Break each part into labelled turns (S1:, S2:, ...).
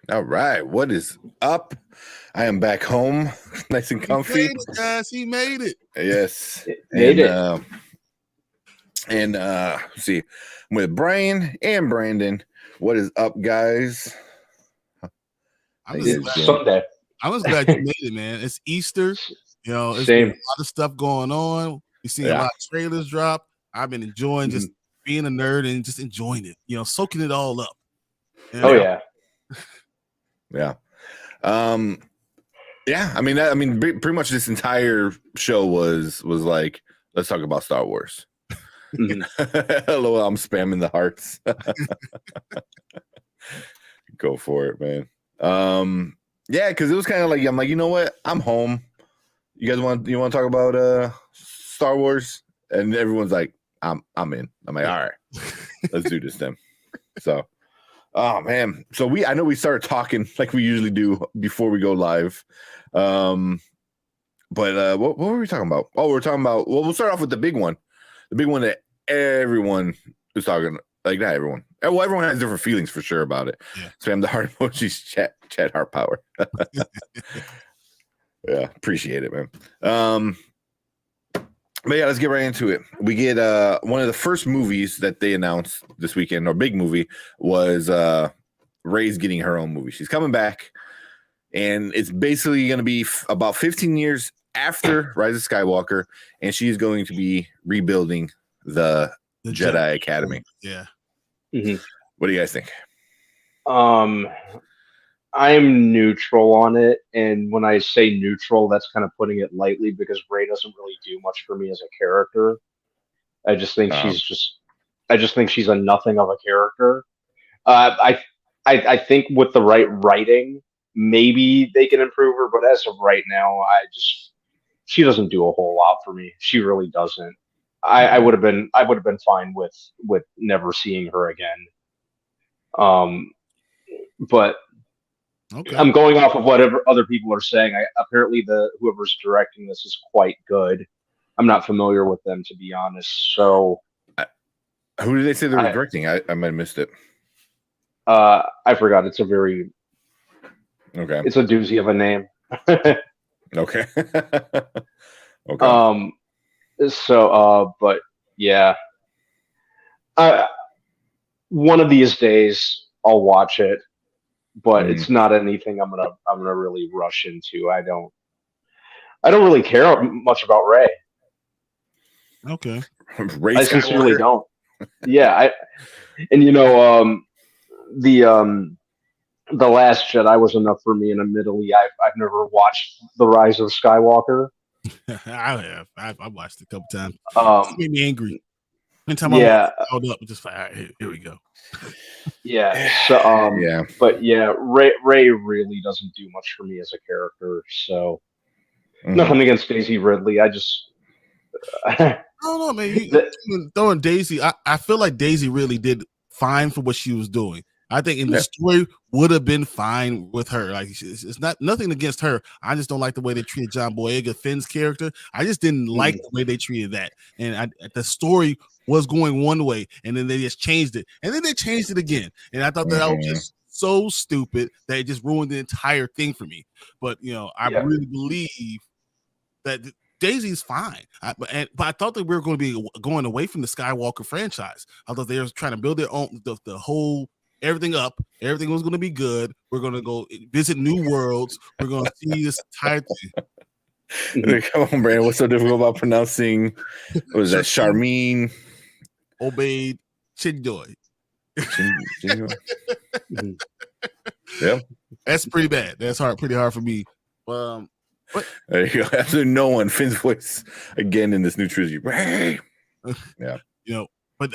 S1: All right, what is up? I am back home, nice and comfy.
S2: He made it, guys. He made it.
S1: Yes,
S3: Made it.
S1: Let's see, I'm with Brian and Brandon. What is up, guys?
S3: It's Sunday.
S2: I was glad you made it, man. It's Easter. You know, it's been a lot of stuff going on. You've seen a lot of trailers drop. I've been enjoying just being a nerd and just enjoying it. You know, soaking it all up.
S3: You know? Oh yeah.
S1: Yeah. Yeah. I mean, pretty much this entire show was like, let's talk about Star Wars. Hello, I'm spamming the hearts. Go for it, man. Yeah, because it was kind of like, I'm like, you know what? I'm home. You guys want to talk about Star Wars? And everyone's like, I'm in. I'm like, all right, let's do this then. So. Oh man. So I know we started talking like we usually do before we go live. But what were we talking about? Oh, we're talking about, well, we'll start off with the big one. The big one that everyone is talking, like not everyone. Well, everyone has different feelings for sure about it. Yeah. Spam the heart emojis, chat heart power. Yeah, appreciate it, man. But yeah, let's get right into it. We get one of the first movies that they announced this weekend, or big movie, was Rey's getting her own movie. She's coming back, and it's basically going to be about 15 years after Rise of Skywalker, and she's going to be rebuilding the Jedi Academy.
S2: Yeah.
S3: Mm-hmm.
S1: What do you guys think?
S3: I'm neutral on it, and when I say neutral, that's kind of putting it lightly because Rey doesn't really do much for me as a character. I just think she's a nothing of a character. I think with the right writing, maybe they can improve her, but as of right now, she doesn't do a whole lot for me. She really doesn't. I would have been fine with never seeing her again. But. Okay. I'm going off of whatever other people are saying. Apparently, whoever's directing this is quite good. I'm not familiar with them, to be honest. So,
S1: who did they say they were directing? I might have missed it.
S3: I forgot. It's okay. It's a doozy of a name.
S1: Okay. Okay.
S3: But yeah, one of these days I'll watch it. But it's not anything I'm gonna really rush into. I don't really care much about Rey.
S2: Okay.
S3: I sincerely don't. Yeah, the Last Jedi was enough for me, and admittedly, I've never watched The Rise of Skywalker.
S2: I have. I've watched it a couple times. It made me angry. Anytime I held up, just like, all right, here we go.
S3: Yeah. So but yeah, Rey really doesn't do much for me as a character. So nothing against Daisy Ridley. I
S2: don't know, man. Throwing Daisy, I feel like Daisy really did fine for what she was doing. I think in the story would have been fine with her. Like it's not nothing against her. I just don't like the way they treated John Boyega, Finn's character. I just didn't like the way they treated that. And the story was going one way, and then they just changed it, and then they changed it again. And I thought that was just so stupid that it just ruined the entire thing for me. But I really believe that Daisy's fine. But I thought that we were going to be going away from the Skywalker franchise. I thought they were trying to build their own, the whole everything up. Everything was going to be good. We're going to go visit new worlds. We're going to see this entire thing.
S1: Come on, Brandon. What's so difficult about pronouncing? What was that? Charmin
S2: Obeyed Chindoy.
S1: Yeah,
S2: that's pretty bad. That's pretty hard for me.
S1: There you go. Absolutely no one. Finn's voice again in this new trilogy. Yeah,
S2: but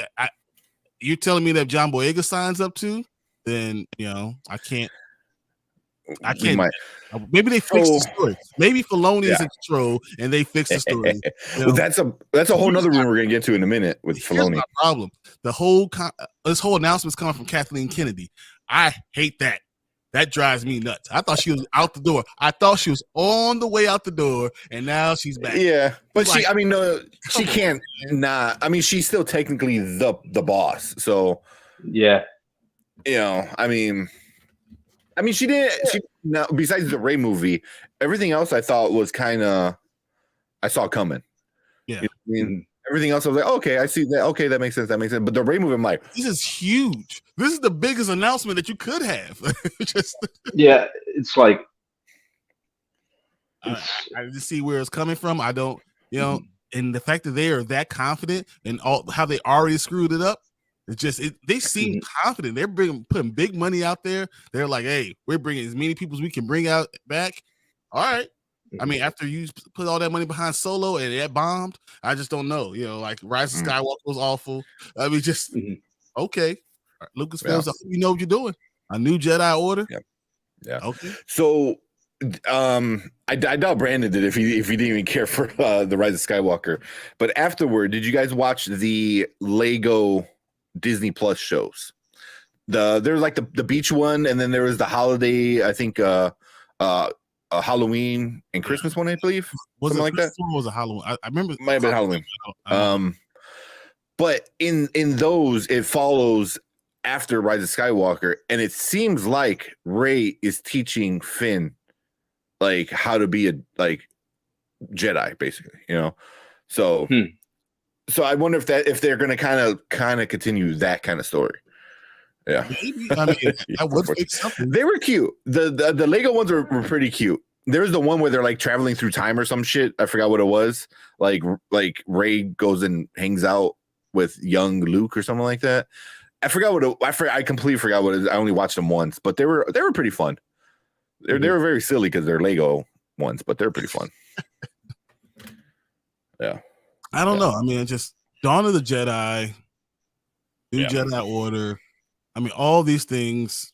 S2: you're telling me that John Boyega signs up to, then I can't. Maybe they fixed the story. Maybe Filoni is in control and they fixed the story.
S1: Well, that's a whole nother room we're gonna get to in a minute with Filoni.
S2: My problem. The whole this whole announcement's coming from Kathleen Kennedy. I hate that. That drives me nuts. I thought she was out the door. I thought she was on the way out the door, and now she's back.
S1: Yeah, but she can't not. I mean, she's still technically the boss. So
S3: yeah,
S1: I mean. I mean, she didn't. She now besides the Ray movie, everything else I thought was kind of I saw coming.
S2: Yeah.
S1: You know what I mean, everything else I was like, okay, I see that. Okay, that makes sense. That makes sense. But the Ray movie, I'm like,
S2: this is huge. This is the biggest announcement that you could have.
S3: Yeah, it's like
S2: I just see where it's coming from. I don't, and the fact that they are that confident and all how they already screwed it up. It's just they seem confident. They're putting big money out there. They're like, hey, we're bringing as many people as we can bring out back. All right. I mean, after you put all that money behind Solo and that bombed, I just don't know. Like Rise of Skywalker was awful. I mean, just okay. Lucasfilms, you know what you're doing. A new Jedi Order.
S1: Yeah.
S2: Okay.
S1: So, I doubt Brandon did if he didn't even care for the Rise of Skywalker. But afterward, did you guys watch the Lego Disney Plus shows? There's like the beach one, and then there was the holiday. I think a Halloween and Christmas one, I believe.
S2: Was
S1: something
S2: it
S1: like
S2: Christmas
S1: that?
S2: Or was it Halloween? I remember.
S1: Might have been Halloween. But in those, it follows after Rise of Skywalker, and it seems like Rey is teaching Finn like how to be a Jedi, basically. So so I wonder if they're going to kind of continue that kind of story. Yeah,
S2: maybe. I mean, I would fix something.
S1: They were cute. The Lego ones were pretty cute. There's the one where they're like traveling through time or some shit. I forgot what it was. Like Rey goes and hangs out with young Luke or something like that. I forgot what I completely forgot what it is. I only watched them once, but they were pretty fun. They were very silly because they're Lego ones, but they're pretty fun. Yeah.
S2: I don't know. I mean, just Dawn of the Jedi, New Jedi Order. I mean, all these things.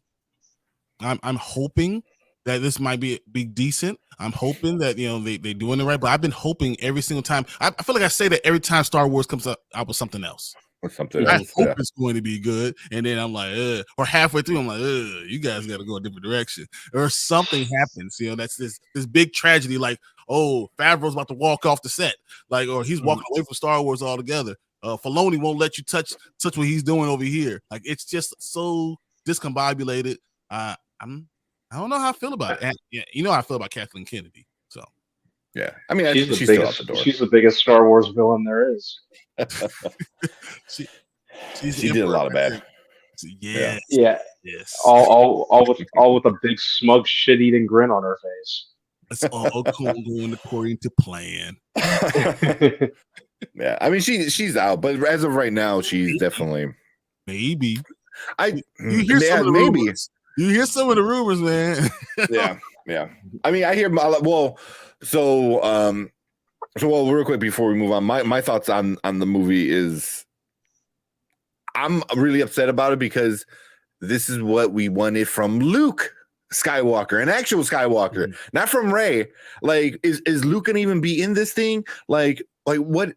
S2: I'm hoping that this might be decent. I'm hoping that they doing it right. But I've been hoping every single time. I feel like I say that every time Star Wars comes out with something else.
S1: Or something
S2: I
S1: else.
S2: hope it's going to be good, and then I'm like, or halfway through, I'm like, you guys got to go a different direction, or something happens. That's this big tragedy, like, oh, Favreau's about to walk off the set, like, or he's walking away from Star Wars altogether. Filoni won't let you touch what he's doing over here. Like, it's just so discombobulated. I don't know how I feel about it. And, how I feel about Kathleen Kennedy. So,
S1: yeah, I mean, she's
S3: still out the door. She's the biggest Star Wars villain there is.
S1: she did a lot of bad.
S2: Yes.
S3: All with a big smug shit-eating grin on her face.
S2: It's all going according to plan.
S1: Yeah, I mean she's out, but as of right now, she's definitely
S2: maybe.
S1: You hear some of the rumors.
S2: You hear some of the rumors, man.
S1: yeah. I mean, I hear So real quick before we move on, my thoughts on the movie is I'm really upset about it because this is what we wanted from Luke Skywalker, an actual Skywalker, not from Rey. Like, is Luke gonna even be in this thing? Like what?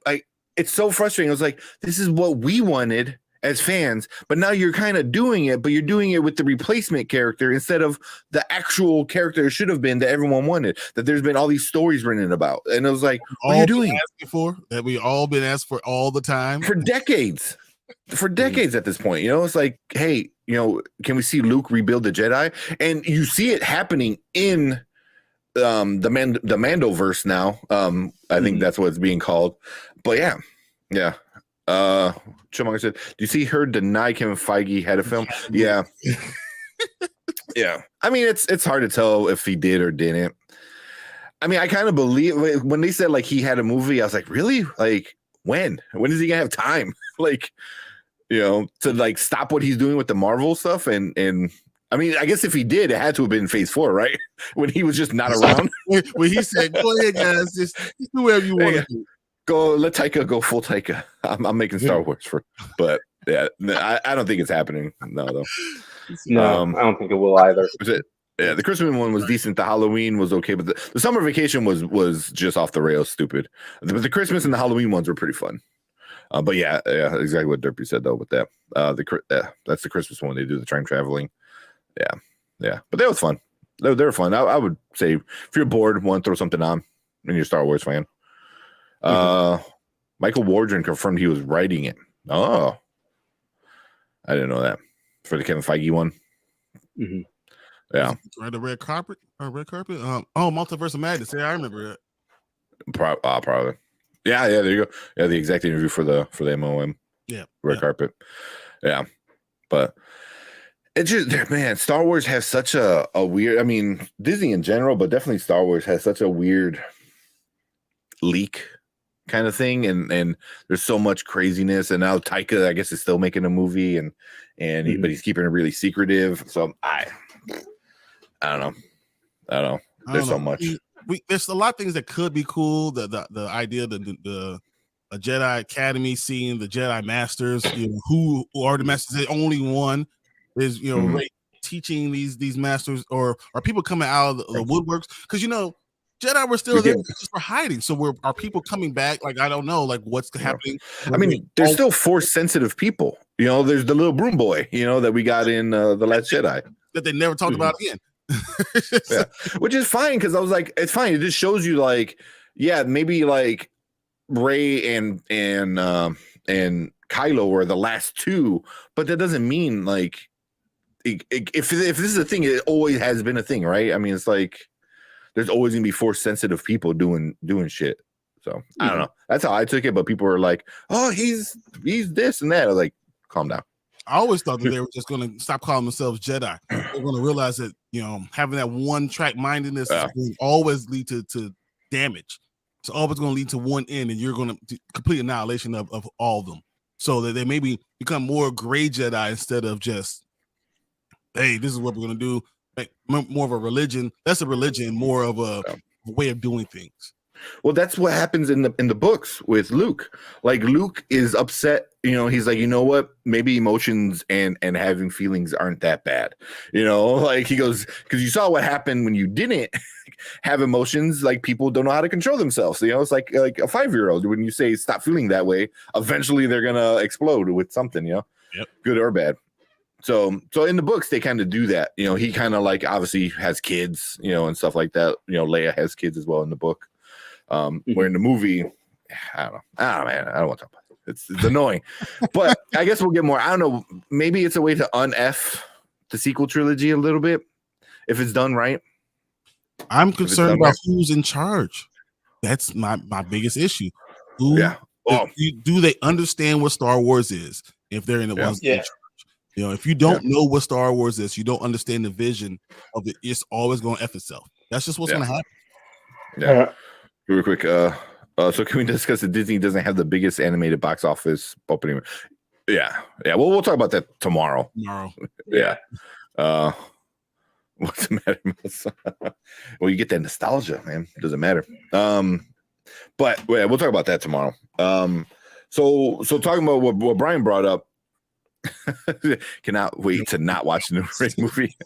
S1: It's so frustrating. I was like, this is what we wanted as fans, but now you're kind of doing it, but you're doing it with the replacement character instead of the actual character it should have been that everyone wanted, that there's been all these stories written about. And it was like, what are you doing?
S2: That we all been asked for all the time.
S1: For decades. At this point, it's like, hey, can we see Luke rebuild the Jedi? And you see it happening in the Mandoverse now. I think that's what it's being called. But yeah. Chillmonger said, do you see her deny Kevin Feige had a film? Yeah. Yeah. I mean, it's hard to tell if he did or didn't. I mean, I kind of believe when they said like he had a movie, I was like, really? Like, when is he gonna have time? Like, to like stop what he's doing with the Marvel stuff. And I mean, I guess if he did, it had to have been Phase 4, right? When he was just not around.
S2: When he said, go ahead, guys, just do whatever you want to do.
S1: Go, let Taika go full Taika. I'm making Star Wars but yeah, I don't think it's happening. No, though.
S3: No, I don't think it will either.
S1: Yeah, the Christmas one was decent. The Halloween was okay, but the summer vacation was just off the rails, stupid. But the Christmas and the Halloween ones were pretty fun. But yeah, exactly what Derpy said though with that. That's the Christmas one. They do the time traveling. Yeah. But that was fun. They were fun. I would say if you're bored, want to throw something on, and you're a Star Wars fan. Michael Wardren confirmed he was writing it. Oh, I didn't know that for the Kevin Feige one. Yeah.
S2: Right, the red carpet. Multiverse of Madness. Yeah, I remember that.
S1: Probably. Yeah. There you go. Yeah, the exact interview for the MOM.
S2: Yeah.
S1: Red carpet. Yeah. But it's just, man, Star Wars has such a weird, I mean, Disney in general, but definitely Star Wars has such a weird leak kind of thing. And there's so much craziness. And now Taika, I guess, is still making a movie but he's keeping it really secretive. So I don't know. There's so much.
S2: There's a lot of things that could be cool. The idea that a Jedi Academy, seeing the Jedi Masters, who are the Masters? The only one is Rey teaching these Masters, or are people coming out of the woodworks? Because Jedi were still there just for hiding. So are people coming back? Like, I don't know, like what's happening.
S1: I mean, there's still Force sensitive people. There's the little broom boy, that we got in The Last Jedi
S2: that they never talked about again.
S1: Yeah, which is fine, because I was like, it's fine. It just shows you, like, yeah, maybe like Rey and Kylo were the last two, but that doesn't mean like if this is a thing, it always has been a thing, right? I mean, it's like there's always gonna be Force sensitive people doing shit. So I don't know. That's how I took it. But people were like, "Oh, he's this and that." I was like, "Calm down."
S2: I always thought that they were just going to stop calling themselves Jedi. They're going to realize that having that one track mindedness is going to always lead to damage. It's always going to lead to one end, and you're going to complete annihilation of all of them. So that they maybe become more gray Jedi instead of just, hey, this is what we're going to do. Like, more of a religion. That's a religion, more of a way of doing things.
S1: Well, that's what happens in the books with Luke. Like, Luke is upset. He's like, you know what? Maybe emotions and having feelings aren't that bad. Like, he goes, because you saw what happened when you didn't have emotions. Like, people don't know how to control themselves. It's like a 5-year-old. When you say stop feeling that way, eventually they're gonna explode with something. Yep. Good or bad. So in the books they kind of do that. He kind of like obviously has kids, and stuff like that. Leia has kids as well in the book. Where in the movie, I don't know. Man, I don't want to talk about it. It's annoying. But I guess we'll get more. I don't know. Maybe it's a way to un-F the sequel trilogy a little bit if it's done right.
S2: I'm concerned about who's in charge. That's my biggest issue. Do they understand what Star Wars is? If they're in the ones in charge. If you don't know what Star Wars is, you don't understand the vision of it, it's always going to F itself. That's just what's going to happen.
S1: Yeah. Real quick, so can we discuss that Disney doesn't have the biggest animated box office opening? Yeah. Well, we'll talk about that tomorrow. Yeah. What's the matter? Well, you get that nostalgia, man. It doesn't matter. But we'll talk about that tomorrow. So talking about what Brian brought up, cannot wait to not watch the new Rey movie.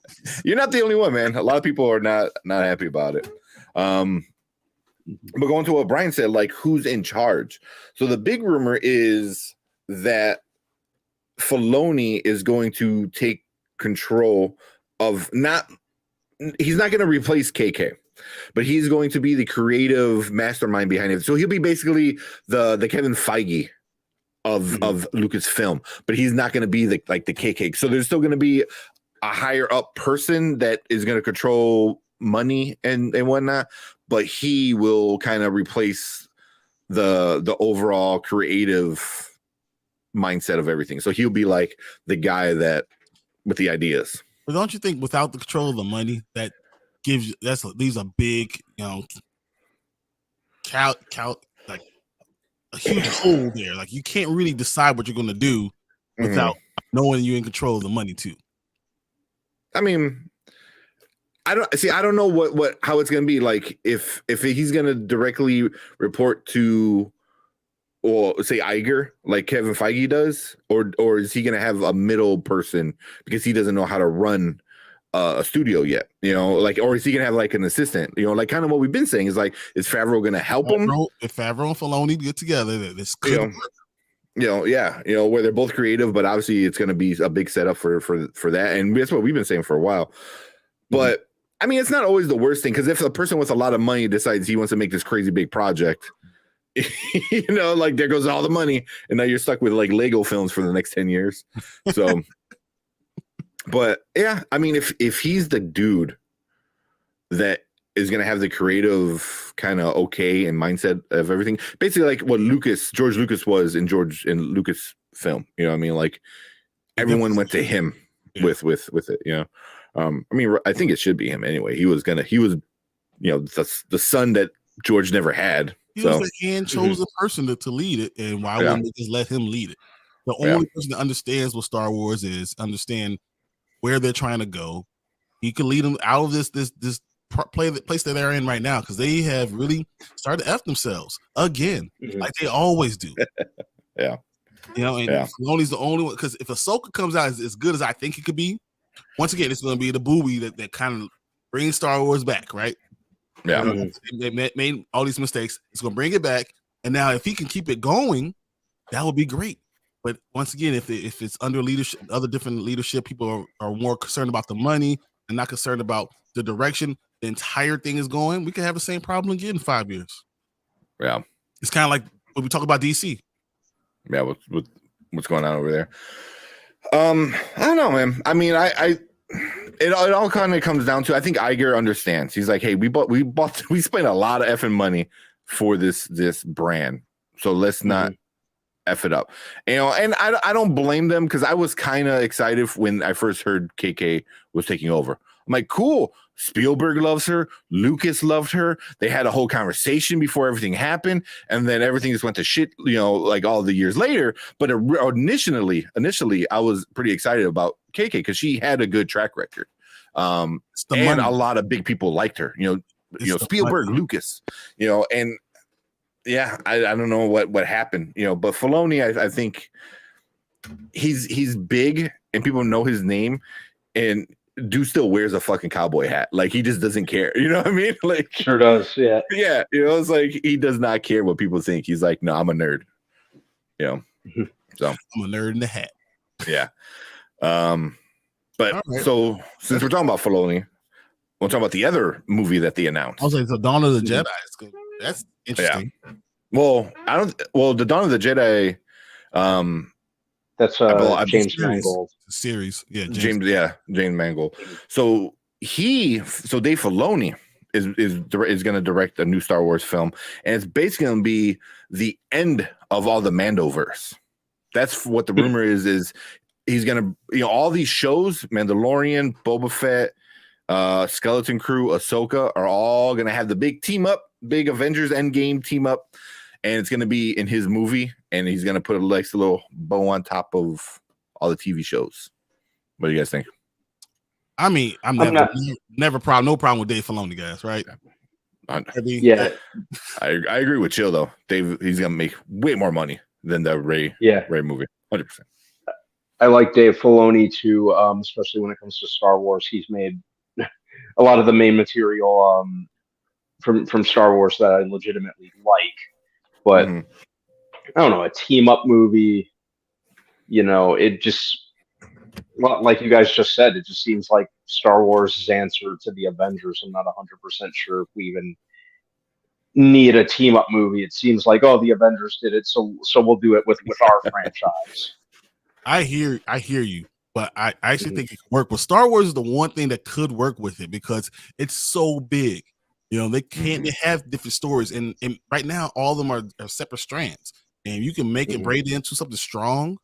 S1: You're not the only one, man. A lot of people are not happy about it. But going to what Brian said, like, who's in charge? So the big rumor is that Filoni is going to take control of he's not going to replace KK, but he's going to be the creative mastermind behind it. So he'll be basically the Kevin Feige of Lucasfilm, but he's not going to be the KK. So there's still going to be a higher up person that is going to control money and whatnot, but he will kind of replace the overall creative mindset of everything. So he'll be like the guy that with the ideas.
S2: But don't you think without the control of the money, that these are big, like a huge hole there. Like, you can't really decide what you're going to do without knowing you're in control of the money too.
S1: I mean, I don't know how it's going to be. Like, if he's going to directly report to, or say Iger, like Kevin Feige does, or is he going to have a middle person because he doesn't know how to run a studio yet, like, or is he going to have like an assistant, like kind of what we've been saying is like, is Favreau going to help him?
S2: If Favreau and Filoni get together, this could work.
S1: Where they're both creative, but obviously it's going to be a big setup for that. And that's what we've been saying for a while. But I mean, it's not always the worst thing, because if a person with a lot of money decides he wants to make this crazy big project, like, there goes all the money, and now you're stuck with like Lego films for the next 10 years. So But yeah, I mean, if he's the dude that is going to have the creative kind of okay and mindset of everything, basically like what George Lucas was in Lucas film. You know what I mean? Like everyone went to him with it. You know, I mean, I think it should be him anyway. He was, you know, the son that George never had.
S2: He was the hand chosen person to lead it, and why wouldn't they just let him lead it? The only person that understands what Star Wars is, understand where they're trying to go. He can lead them out of this place that they're in right now, because they have really started to F themselves again, like they always do.
S1: Yeah.
S2: You know, and Filoni's the only one, because if Ahsoka comes out as good as I think it could be, once again, it's going to be the booby that kind of brings Star Wars back, right?
S1: Yeah.
S2: They made all these mistakes. It's going to bring it back. And now if he can keep it going, that would be great. But once again, if it's under leadership, other different leadership, people are more concerned about the money and not concerned about the direction the entire thing is going, we can have the same problem again in 5 years.
S1: Yeah.
S2: It's kind of like when we talk about DC.
S1: Yeah, what's going on over there? I don't know, man. I mean, it all kind of comes down to, I think Iger understands. He's like, hey, we spent a lot of effing money for this brand, so let's not F it up. You know, and I don't blame them, because I was kind of excited when I first heard KK was taking over. I'm like, cool. Spielberg loves her. Lucas loved her. They had a whole conversation before everything happened, and then everything just went to shit, you know, like all the years later. But initially, I was pretty excited about KK because she had a good track record, and a lot of big people liked her. You know, Spielberg, Lucas, you know, and yeah, I don't know what happened, you know, but Filoni, I think he's big and people know his name, and dude still wears a fucking cowboy hat. Like, he just doesn't care. You know what I mean? Like,
S3: sure does. Yeah.
S1: Yeah. You know, it's like, he does not care what people think. He's like, no, I'm a nerd. You know, so
S2: I'm a nerd in the hat.
S1: Yeah. But so since we're talking about Filoni, we'll talk about the other movie that they announced.
S2: I was like, so Dawn of the Jedi. That's interesting.
S1: Yeah. Well, the Dawn of the Jedi,
S3: that's James Mangold
S2: series. Yeah,
S1: James Mangold. So Dave Filoni is going to direct a new Star Wars film, and it's basically going to be the end of all the Mandoverse. That's what the rumor is he's going to, you know, all these shows, Mandalorian, Boba Fett, Skeleton Crew, Ahsoka, are all going to have the big team up, big Avengers Endgame team up. And it's going to be in his movie, and he's going to put a nice little bow on top of all the TV shows. What do you guys think?
S2: I mean, no problem with Dave Filoni, guys, right?
S3: Yeah.
S1: I agree with Chill, though. Dave, he's going to make way more money than the Ray movie, 100%.
S3: I like Dave Filoni, too, especially when it comes to Star Wars. He's made a lot of the main material from Star Wars that I legitimately like. But I don't know, a team up movie, you know, it just, like you guys just said, it just seems like Star Wars' answer to the Avengers. I'm not 100% sure if we even need a team up movie. It seems like, oh, the Avengers did it, so we'll do it with our franchise.
S2: I hear you, but I actually think it could work. But Star Wars is the one thing that could work with it, because it's so big. You know, they have different stories, and right now all of them are separate strands, and you can make it braid into something strong.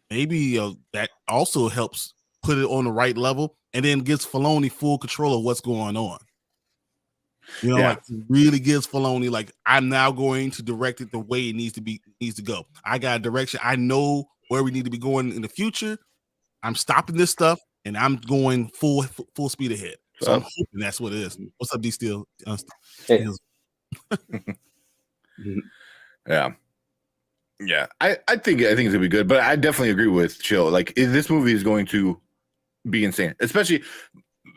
S2: Maybe that also helps put it on the right level, and then gives Filoni full control of what's going on. You know, like, really gives Filoni, like, I'm now going to direct it the way it needs to go. I got a direction. I know where we need to be going in the future. I'm stopping this stuff, and I'm going full speed ahead. So I'm hoping that's what it is. What's up, D Steel?
S3: Hey.
S1: Yeah. I think it's gonna be good, but I definitely agree with Chill. Like, this movie is going to be insane, especially.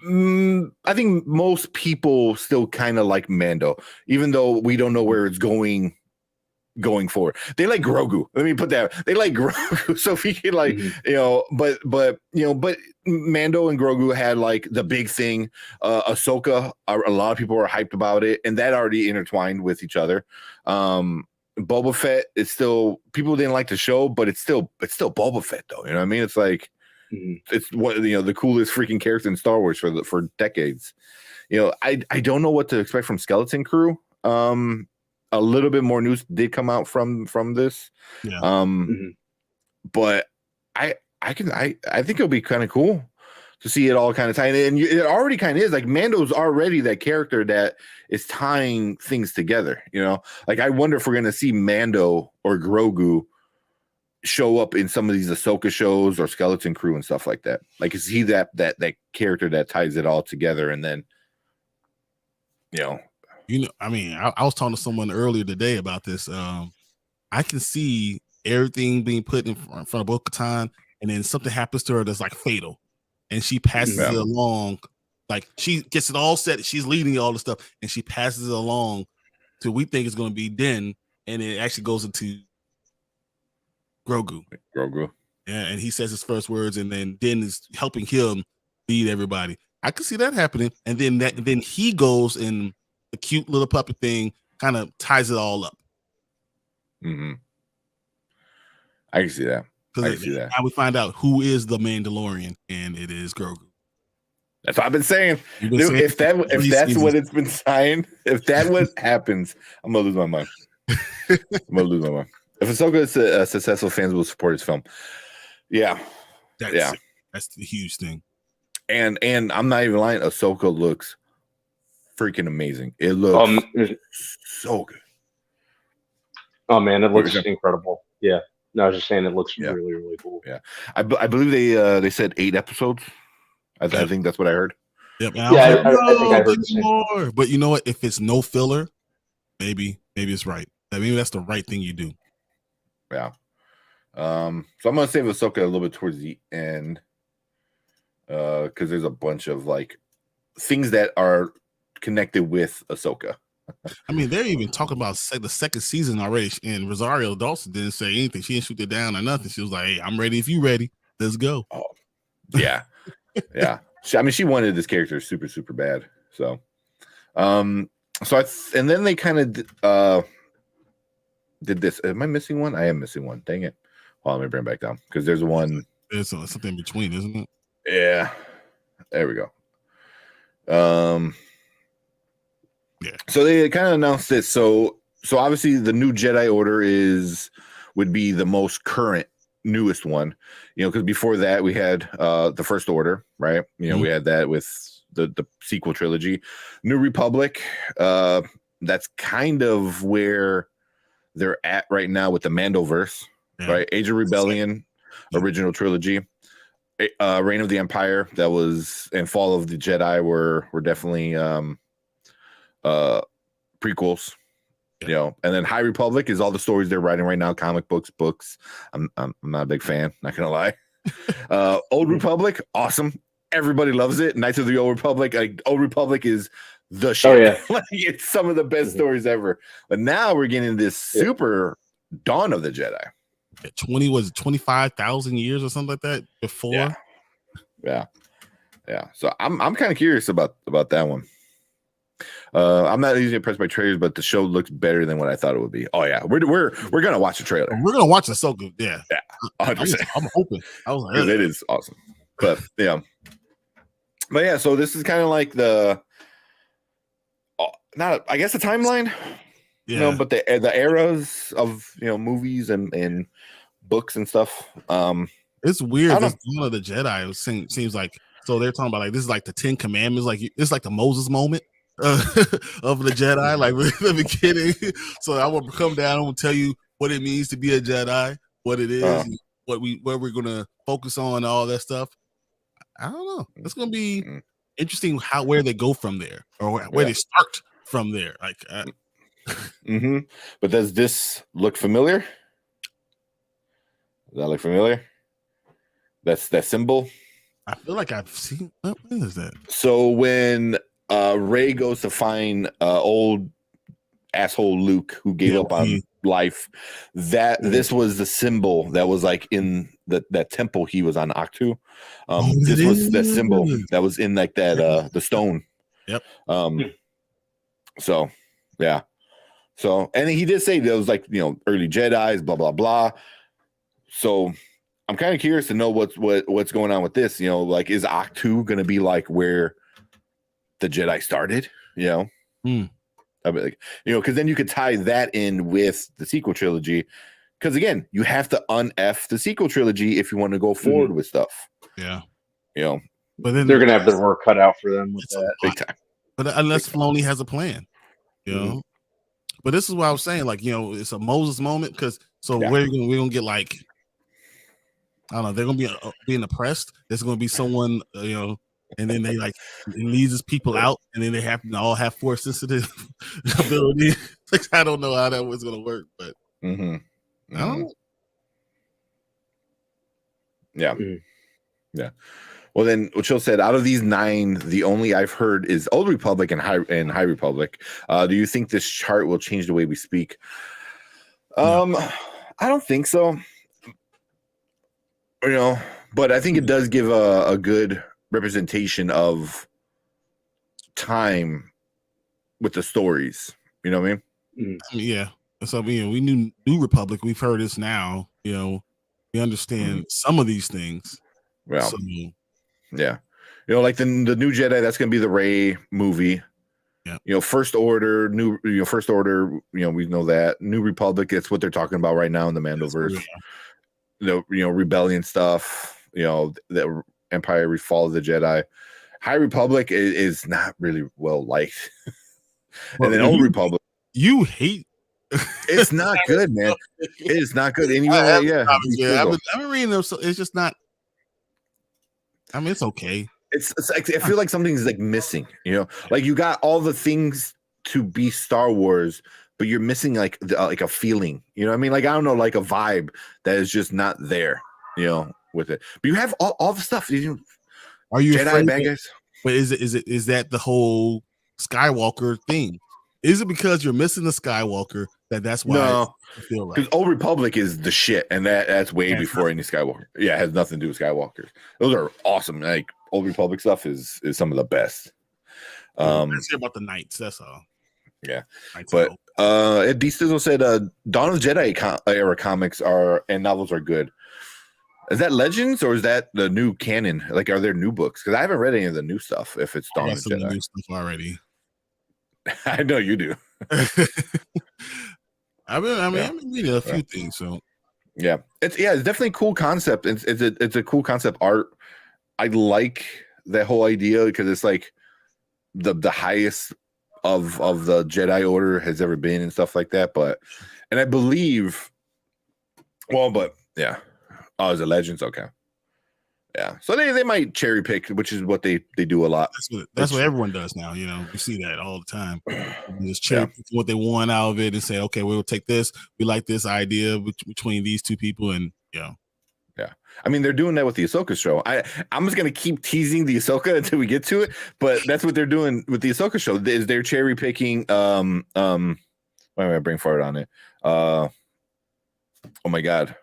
S1: I think most people still kind of like Mando, even though we don't know where it's going forward. They like Grogu. Let me put that. They like Grogu. So if he can, like, you know, but Mando and Grogu had like the big thing. Ahsoka, a lot of people are hyped about it, and that already intertwined with each other. Boba Fett is still, people didn't like the show, but it's still Boba Fett, though. You know what I mean? It's like, it's one the coolest freaking character in Star Wars for decades. I don't know what to expect from Skeleton Crew. A little bit more news did come out from this.
S2: Yeah.
S1: But I think it'll be kind of cool to see it all kind of tying in. And it already kind of is. Like, Mando's already that character that is tying things together. Like, I wonder if we're gonna see Mando or Grogu show up in some of these Ahsoka shows or Skeleton Crew and stuff like that. Like, is he that character that ties it all together? And then
S2: I mean, I was talking to someone earlier today about this. I can see everything being put in front of Bo-Katan, and then something happens to her that's like fatal, and she passes it along. Like, she gets it all set. She's leading all the stuff, and she passes it along to we think it's going to be Din, and it actually goes into Grogu. Yeah, and he says his first words, and then Din is helping him lead everybody. I can see that happening, and then he goes and the cute little puppet thing kind of ties it all up.
S1: I can see that.
S2: Now we find out who is the Mandalorian, and it is Grogu.
S1: That's what I've been saying. Dude, if that's what it's been signed, if that what happens, I'm gonna lose my mind. If Ahsoka is successful, fans will support his film. Yeah,
S2: that's the huge thing.
S1: And I'm not even lying. Ahsoka looks freaking amazing. It looks so good.
S3: Oh man, it looks incredible. Yeah. No, I was just saying it looks really, really cool.
S1: Yeah, I believe they said 8 episodes. I think that's what I heard.
S2: Yep.
S3: I think I heard
S2: more. But you know what? If it's no filler, maybe it's right. Maybe that's the right thing you do.
S1: Yeah. So I'm gonna save Ahsoka a little bit towards the end, because there's a bunch of like things that are connected with Ahsoka.
S2: I mean, they're even talking about the second season already, and Rosario Dawson didn't say anything. She didn't shoot it down or nothing. She was like, "Hey, I'm ready if you ready. Let's go."
S1: Oh, yeah, yeah. She wanted this character super, super bad. So, and then they kind of did this. Am I missing one? I am missing one. Dang it. Well, let me bring it back down because there's one.
S2: There's something in between, isn't it?
S1: Yeah. There we go. Yeah. So they kind of announced this. So obviously the new Jedi Order would be the most current, newest one. Because before that we had the First Order, right? We had that with the sequel trilogy. New Republic. That's kind of where they're at right now with the Mandoverse, right? Age of Rebellion, original trilogy. Reign of the Empire, that was, and Fall of the Jedi were definitely prequels, and then High Republic is all the stories they're writing right now, comic books. I'm not a big fan, not gonna lie. Old Republic, awesome, everybody loves it. Knights of the Old Republic, like Old Republic is the shit. Like, it's some of the best stories ever. But now we're getting this super Dawn of the Jedi.
S2: 25,000 years or something like that before.
S1: Yeah. So I'm kind of curious about that one. I'm not easily impressed by trailers, but the show looks better than what I thought it would be. Oh yeah, we're gonna watch the trailer.
S2: We're gonna watch the Ahsoka. Yeah,
S1: 100%.
S2: I'm hoping. I was like,
S1: it is awesome. But yeah. So this is kind of like the I guess the timeline.
S2: Yeah.
S1: But the eras of movies and books and stuff.
S2: It's weird. This Dawn of the Jedi seems like, so they're talking about like this is like the 10 Commandments, like it's like the Moses moment of the Jedi, like in the beginning. So I will come down and tell you what it means to be a Jedi, what it is, where we're gonna focus on, all that stuff. I don't know. It's gonna be interesting where they go from there, or where they start from there. Like.
S1: But does this look familiar? Does that look familiar? That's that symbol.
S2: I feel like I've seen. What is that?
S1: So when Rey goes to find old asshole Luke, who gave up on life, this was the symbol that was like in that temple he was on Ahch-To. This was that symbol that was in like that the stone.
S2: Yep.
S1: So yeah. So, and he did say there was like, early Jedis, blah, blah, blah. So I'm kind of curious to know what's going on with this. You know, like is Octu going to be like where the Jedi started? You know, I mean, like, you know, because then you could tie that in with the sequel trilogy. Because again, you have to un-F the sequel trilogy if you want to go forward with stuff.
S2: Yeah,
S1: you know,
S3: but then they're gonna have their work cut out for them with that
S1: big time.
S2: But unless Filoni has a plan, you know. But this is what I was saying, like, you know, it's a Moses moment because we're gonna get like, I don't know, they're gonna be being oppressed. There's gonna be someone, you know, and then they like leads his people out, and then they happen to all have force sensitive ability. Like, I don't know how that was gonna work, but I don't know.
S1: Yeah. Well, then Chill said, out of these 9, the only I've heard is Old Republic and High Republic. Do you think this chart will change the way we speak? No. I don't think so. You know, but I think it does give a good representation of time with the stories. You know what I mean?
S2: Yeah. So, you know, we knew New Republic. We've heard this now. You know, we understand some of these things.
S1: Well, so, yeah, you know, like the New Jedi, that's going to be the Rey movie.
S2: Yeah,
S1: you know, First Order, First Order. You know, we know that New Republic. It's what they're talking about right now in the Mandoverse. The Rebellion stuff. You know, the Empire, Fall of the Jedi. High Republic is not really well liked, and then Old Republic.
S2: You hate.
S1: It's not good, man. It is not good. And
S2: I've been reading them, so it's just not. I mean, it's okay.
S1: It's like, I feel like something's like missing, you know, like you got all the things to be Star Wars, but you're missing like a feeling, you know what I mean? Like, I don't know, like a vibe that is just not there, you know, with it. But you have all the stuff. Are you
S2: Jedi
S1: bad guys?
S2: But is that the whole Skywalker thing? Is it because you're missing the Skywalker that's why?
S1: No, because Old Republic is the shit, and that's way before any Skywalker. Yeah, it has nothing to do with Skywalkers. Those are awesome. Like Old Republic stuff is some of the best.
S2: Let's hear about the Knights. That's all.
S1: Yeah, but Ed D. Stizzle said Dawn of the Jedi era comics and novels are good. Is that Legends or is that the new canon? Like, are there new books? Because I haven't read any of the new stuff. If it's Dawn of the Jedi,
S2: new stuff already.
S1: I know you do.
S2: I've been reading a few things. So
S1: it's definitely a cool concept. It's a cool concept art. I like that whole idea because it's like the highest of the Jedi Order has ever been and stuff like that. And I believe, is it Legends? Okay. Yeah, so they might cherry pick, which is what they do a lot.
S2: That's what everyone does now. You know, you see that all the time. You just cherry pick what they want out of it and say, okay, we'll take this. We like this idea between these two people, and yeah.
S1: I mean, they're doing that with the Ahsoka show. I'm just gonna keep teasing the Ahsoka until we get to it, but that's what they're doing with the Ahsoka show. Is they're cherry picking. Why am I bring forward on it? Oh my god.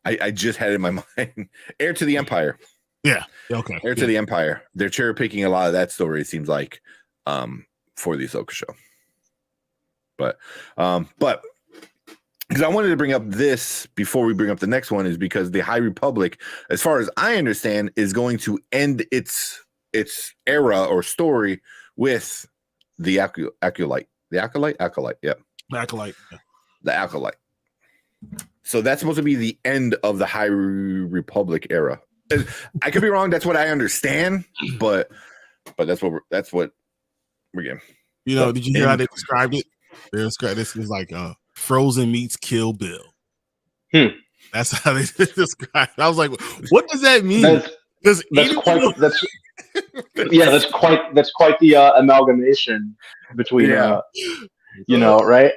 S1: I just had it in my mind. Heir to the Empire.
S2: Yeah. Okay.
S1: Heir to the Empire. They're cherry picking a lot of that story, it seems like, for the Ahsoka show. But because I wanted to bring up this before we bring up the next one is because the High Republic, as far as I understand, is going to end its era or story with the Acolyte. The Acolyte? Acolyte, yeah.
S2: Acolyte.
S1: The Acolyte. So that's supposed to be the end of the High Republic era. I could be wrong. That's what I understand, but that's what we're getting.
S2: You know, did you hear how they described it? This is like Frozen meets Kill Bill. That's how they described it. I was like, what does that mean?
S3: That's quite the amalgamation between you know, right?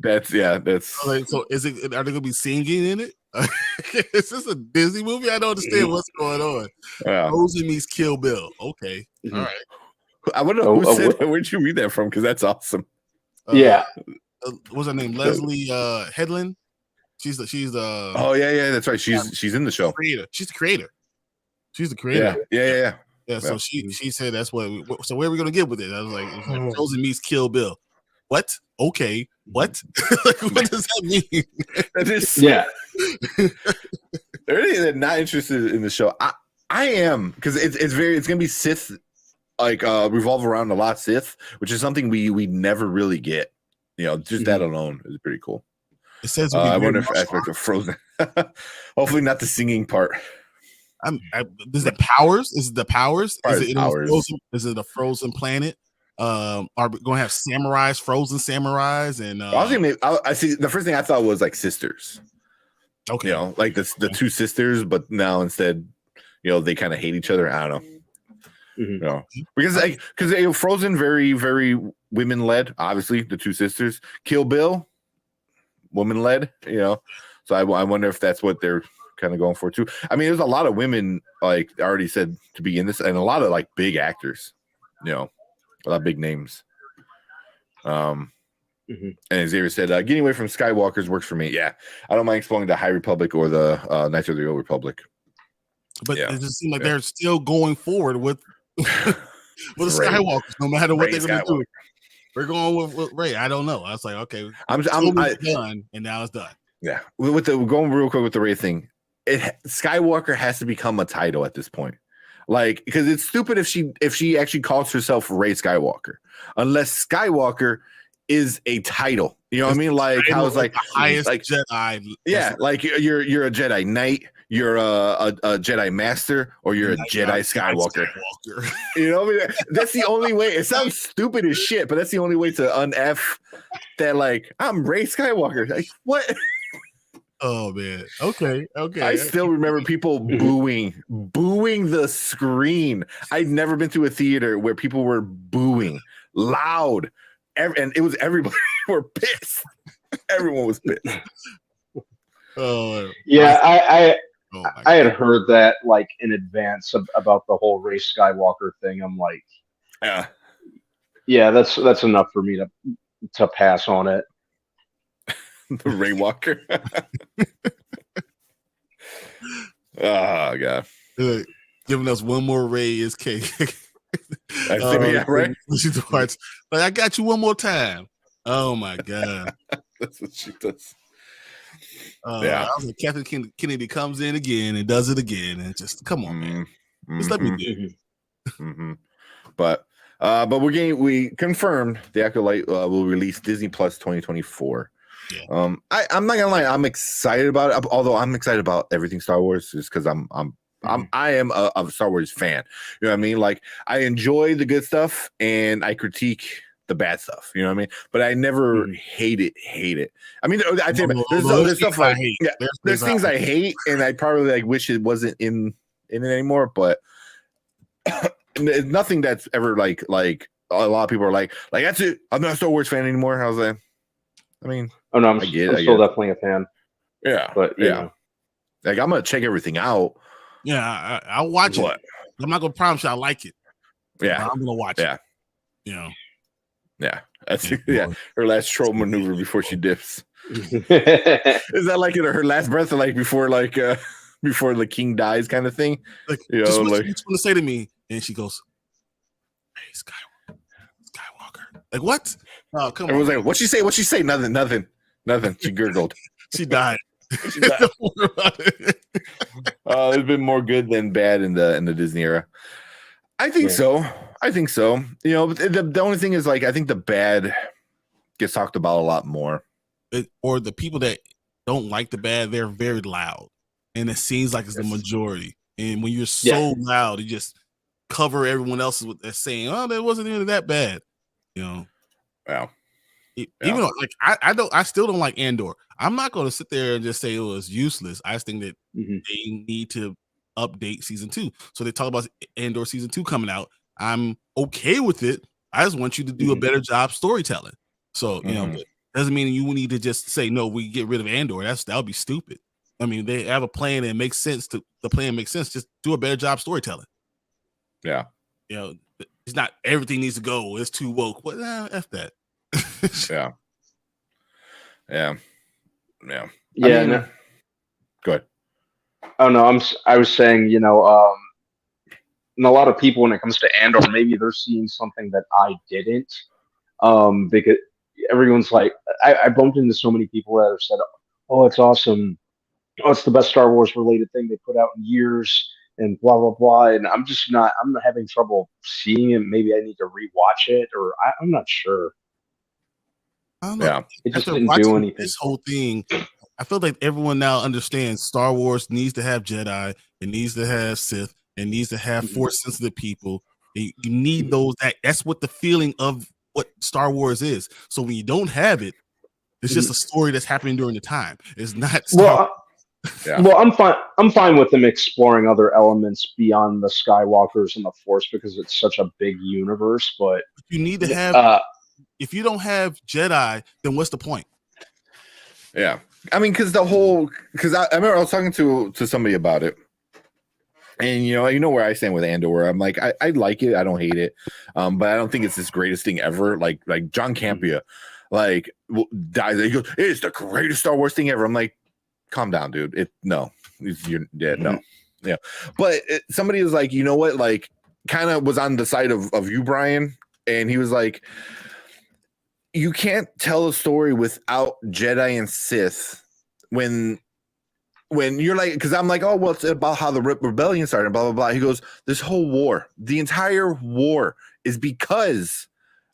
S1: That's
S2: so is it, are they gonna be singing in it? Is this a Disney movie? I don't understand what's going on. Frozen meets Kill Bill. Okay. All right.
S1: I want to know who said that. Where'd you read that from? Because that's awesome.
S2: What's her name? Leslie Headland. She's the
S1: oh yeah, that's right. She's in the show.
S2: She's the creator. She's the creator.
S1: Yeah.
S2: So she said that's what. So where are we gonna get with it? I was like Frozen meets Kill Bill. What? Okay. What? Like, what does that mean?
S1: That is,
S3: Yeah.
S1: they're really not interested in the show. I am, because it's gonna be Sith, like revolve around a lot Sith, which is something we never really get. You know, just that alone is pretty cool.
S2: It says
S1: I wonder if aspect of Frozen. Hopefully not the singing part.
S2: Is it powers? Is it the powers?
S1: Probably
S2: Is it
S1: powers.
S2: Frozen? Is it a frozen planet? Are we going to have samurais, frozen samurais? And
S1: I was thinking I see. The first thing I thought was like sisters.
S2: okay,
S1: You know, like the two sisters, but now instead, you know, they kind of hate each other. I don't know. You know, because Frozen very very women led. Obviously, the two sisters. Kill Bill, woman led. You know, so I wonder if that's what they're kind of going for too. I mean, there's a lot of women, like I already said, to be in this, and a lot of like big actors. You know, a lot of big names. And Xavier said, getting away from Skywalkers works for me. Yeah, I don't mind exploring the High Republic or the Knights of the Old Republic.
S2: But it just seems like they're still going forward with the Skywalkers, no matter what they're going to do. We're going with Rey. I don't know. I was like, okay,
S1: I'm
S2: done, and now it's done.
S1: Yeah, going real quick with the Rey thing. Skywalker has to become a title at this point, like, because it's stupid if she actually calls herself Rey Skywalker, unless Skywalker is a title. You know what I mean? Like, I was like
S2: the highest Jedi.
S1: Yeah, like you're a Jedi Knight, you're a Jedi Master, or you're a Jedi Skywalker. You know what I mean? That's the only way. It sounds stupid as shit, but that's the only way to un-F that. Like, I'm Rey Skywalker. Like, what?
S2: Oh man. Okay.
S1: I still remember people booing the screen. I'd never been to a theater where people were booing loud, and it was everybody were pissed. Everyone was pissed.
S2: Oh
S3: yeah, I had heard that like in advance about the whole Rey Skywalker thing. I'm like, yeah, that's enough for me to pass on it.
S1: The Rey Walker. Oh god,
S2: giving us one more Rey is cake.
S1: Yeah, right.
S2: Like, I got you one more time. Oh my god,
S1: that's what she does.
S2: I was like, Kathleen Kennedy comes in again and does it again, and just come on, man, just let me do it.
S1: But we confirmed the Acolyte will release Disney Plus 2024. Yeah. I'm not gonna lie, I'm excited about it. Although I'm excited about everything Star Wars, just because I am a Star Wars fan. You know what I mean? Like, I enjoy the good stuff and I critique the bad stuff. You know what I mean? But I never hate it. I mean, I think there's stuff like there's things I hate, and I probably like wish it wasn't in it anymore. But it's nothing that's ever like a lot of people are like that's it. I'm not a Star Wars fan anymore. I was like, I mean,
S3: oh no, I'm still definitely a fan.
S1: Yeah,
S3: but you know.
S1: Like, I'm gonna check everything out.
S2: Yeah, I'll watch it. I'm not gonna promise you I like it.
S1: Yeah,
S2: I'm gonna watch it. You know.
S1: Yeah, that's her last troll maneuver before she dips. Is that like her last breath, or like before before the king dies, kind of thing?
S2: Like,
S1: you know,
S2: just what you want to say to me, and she goes, "Hey, Skywalker." Like, what? Oh, come on.
S1: I was like, "What'd she say? What'd she say?" Nothing. She gurgled.
S2: She died.
S1: Don't worry about it. There's been more good than bad in the Disney era. I think so. You know, the only thing is, like, I think the bad gets talked about a lot more.
S2: Or the people that don't like the bad, they're very loud, and it seems like it's the majority. And when you're so loud, you just cover everyone else with saying, "Oh, that wasn't even that bad." You know.
S1: Wow.
S2: Even though, like, I still don't like Andor. I'm not going to sit there and just say it was useless. I just think that they need to update season 2. So they talk about Andor season 2 coming out. I'm okay with it. I just want you to do a better job storytelling. So, you know, doesn't mean you need to just say, no, we get rid of Andor. That would be stupid. I mean, they have a plan and it makes sense. The plan makes sense. Just do a better job storytelling.
S1: Yeah.
S2: You know, it's not everything needs to go. It's too woke. Well, F that.
S1: Yeah.
S3: No.
S1: Go ahead.
S3: Oh no, I was saying, you know, and a lot of people, when it comes to Andor, maybe they're seeing something that I didn't, because everyone's like, I bumped into so many people that have said, "Oh, it's awesome. Oh, it's the best Star Wars related thing they put out in years," and blah blah blah. And I'm just not. I'm having trouble seeing it. Maybe I need to rewatch it, or I'm not sure.
S2: I don't know.
S1: Yeah.
S3: It just
S2: After
S3: didn't do
S2: watching
S3: anything.
S2: this whole thing, I feel like everyone now understands Star Wars needs to have Jedi, it needs to have Sith, it needs to have Force sensitive people. You need those. That's what the feeling of what Star Wars is. So when you don't have it, it's just a story that's happening during the time. It's not Star
S3: Well, I'm fine. I'm fine with them exploring other elements beyond the Skywalkers and the Force because it's such a big universe. But
S2: you need to have. If you don't have Jedi, then what's the point?
S1: Yeah, I mean, because I remember I was talking to somebody about it, and you know where I stand with Andor. Where I'm like, I like it, I don't hate it, but I don't think it's this greatest thing ever. Like John Campea, like dies. He goes, it's the greatest Star Wars thing ever. I'm like, calm down, dude. You're dead. No, yeah. But somebody was like, you know what? Like, kind of was on the side of you, Brian, and he was like, you can't tell a story without Jedi and Sith when you're like, because I'm like, oh, well, it's about how the rebellion started, blah, blah, blah. He goes, this whole war, the entire war is because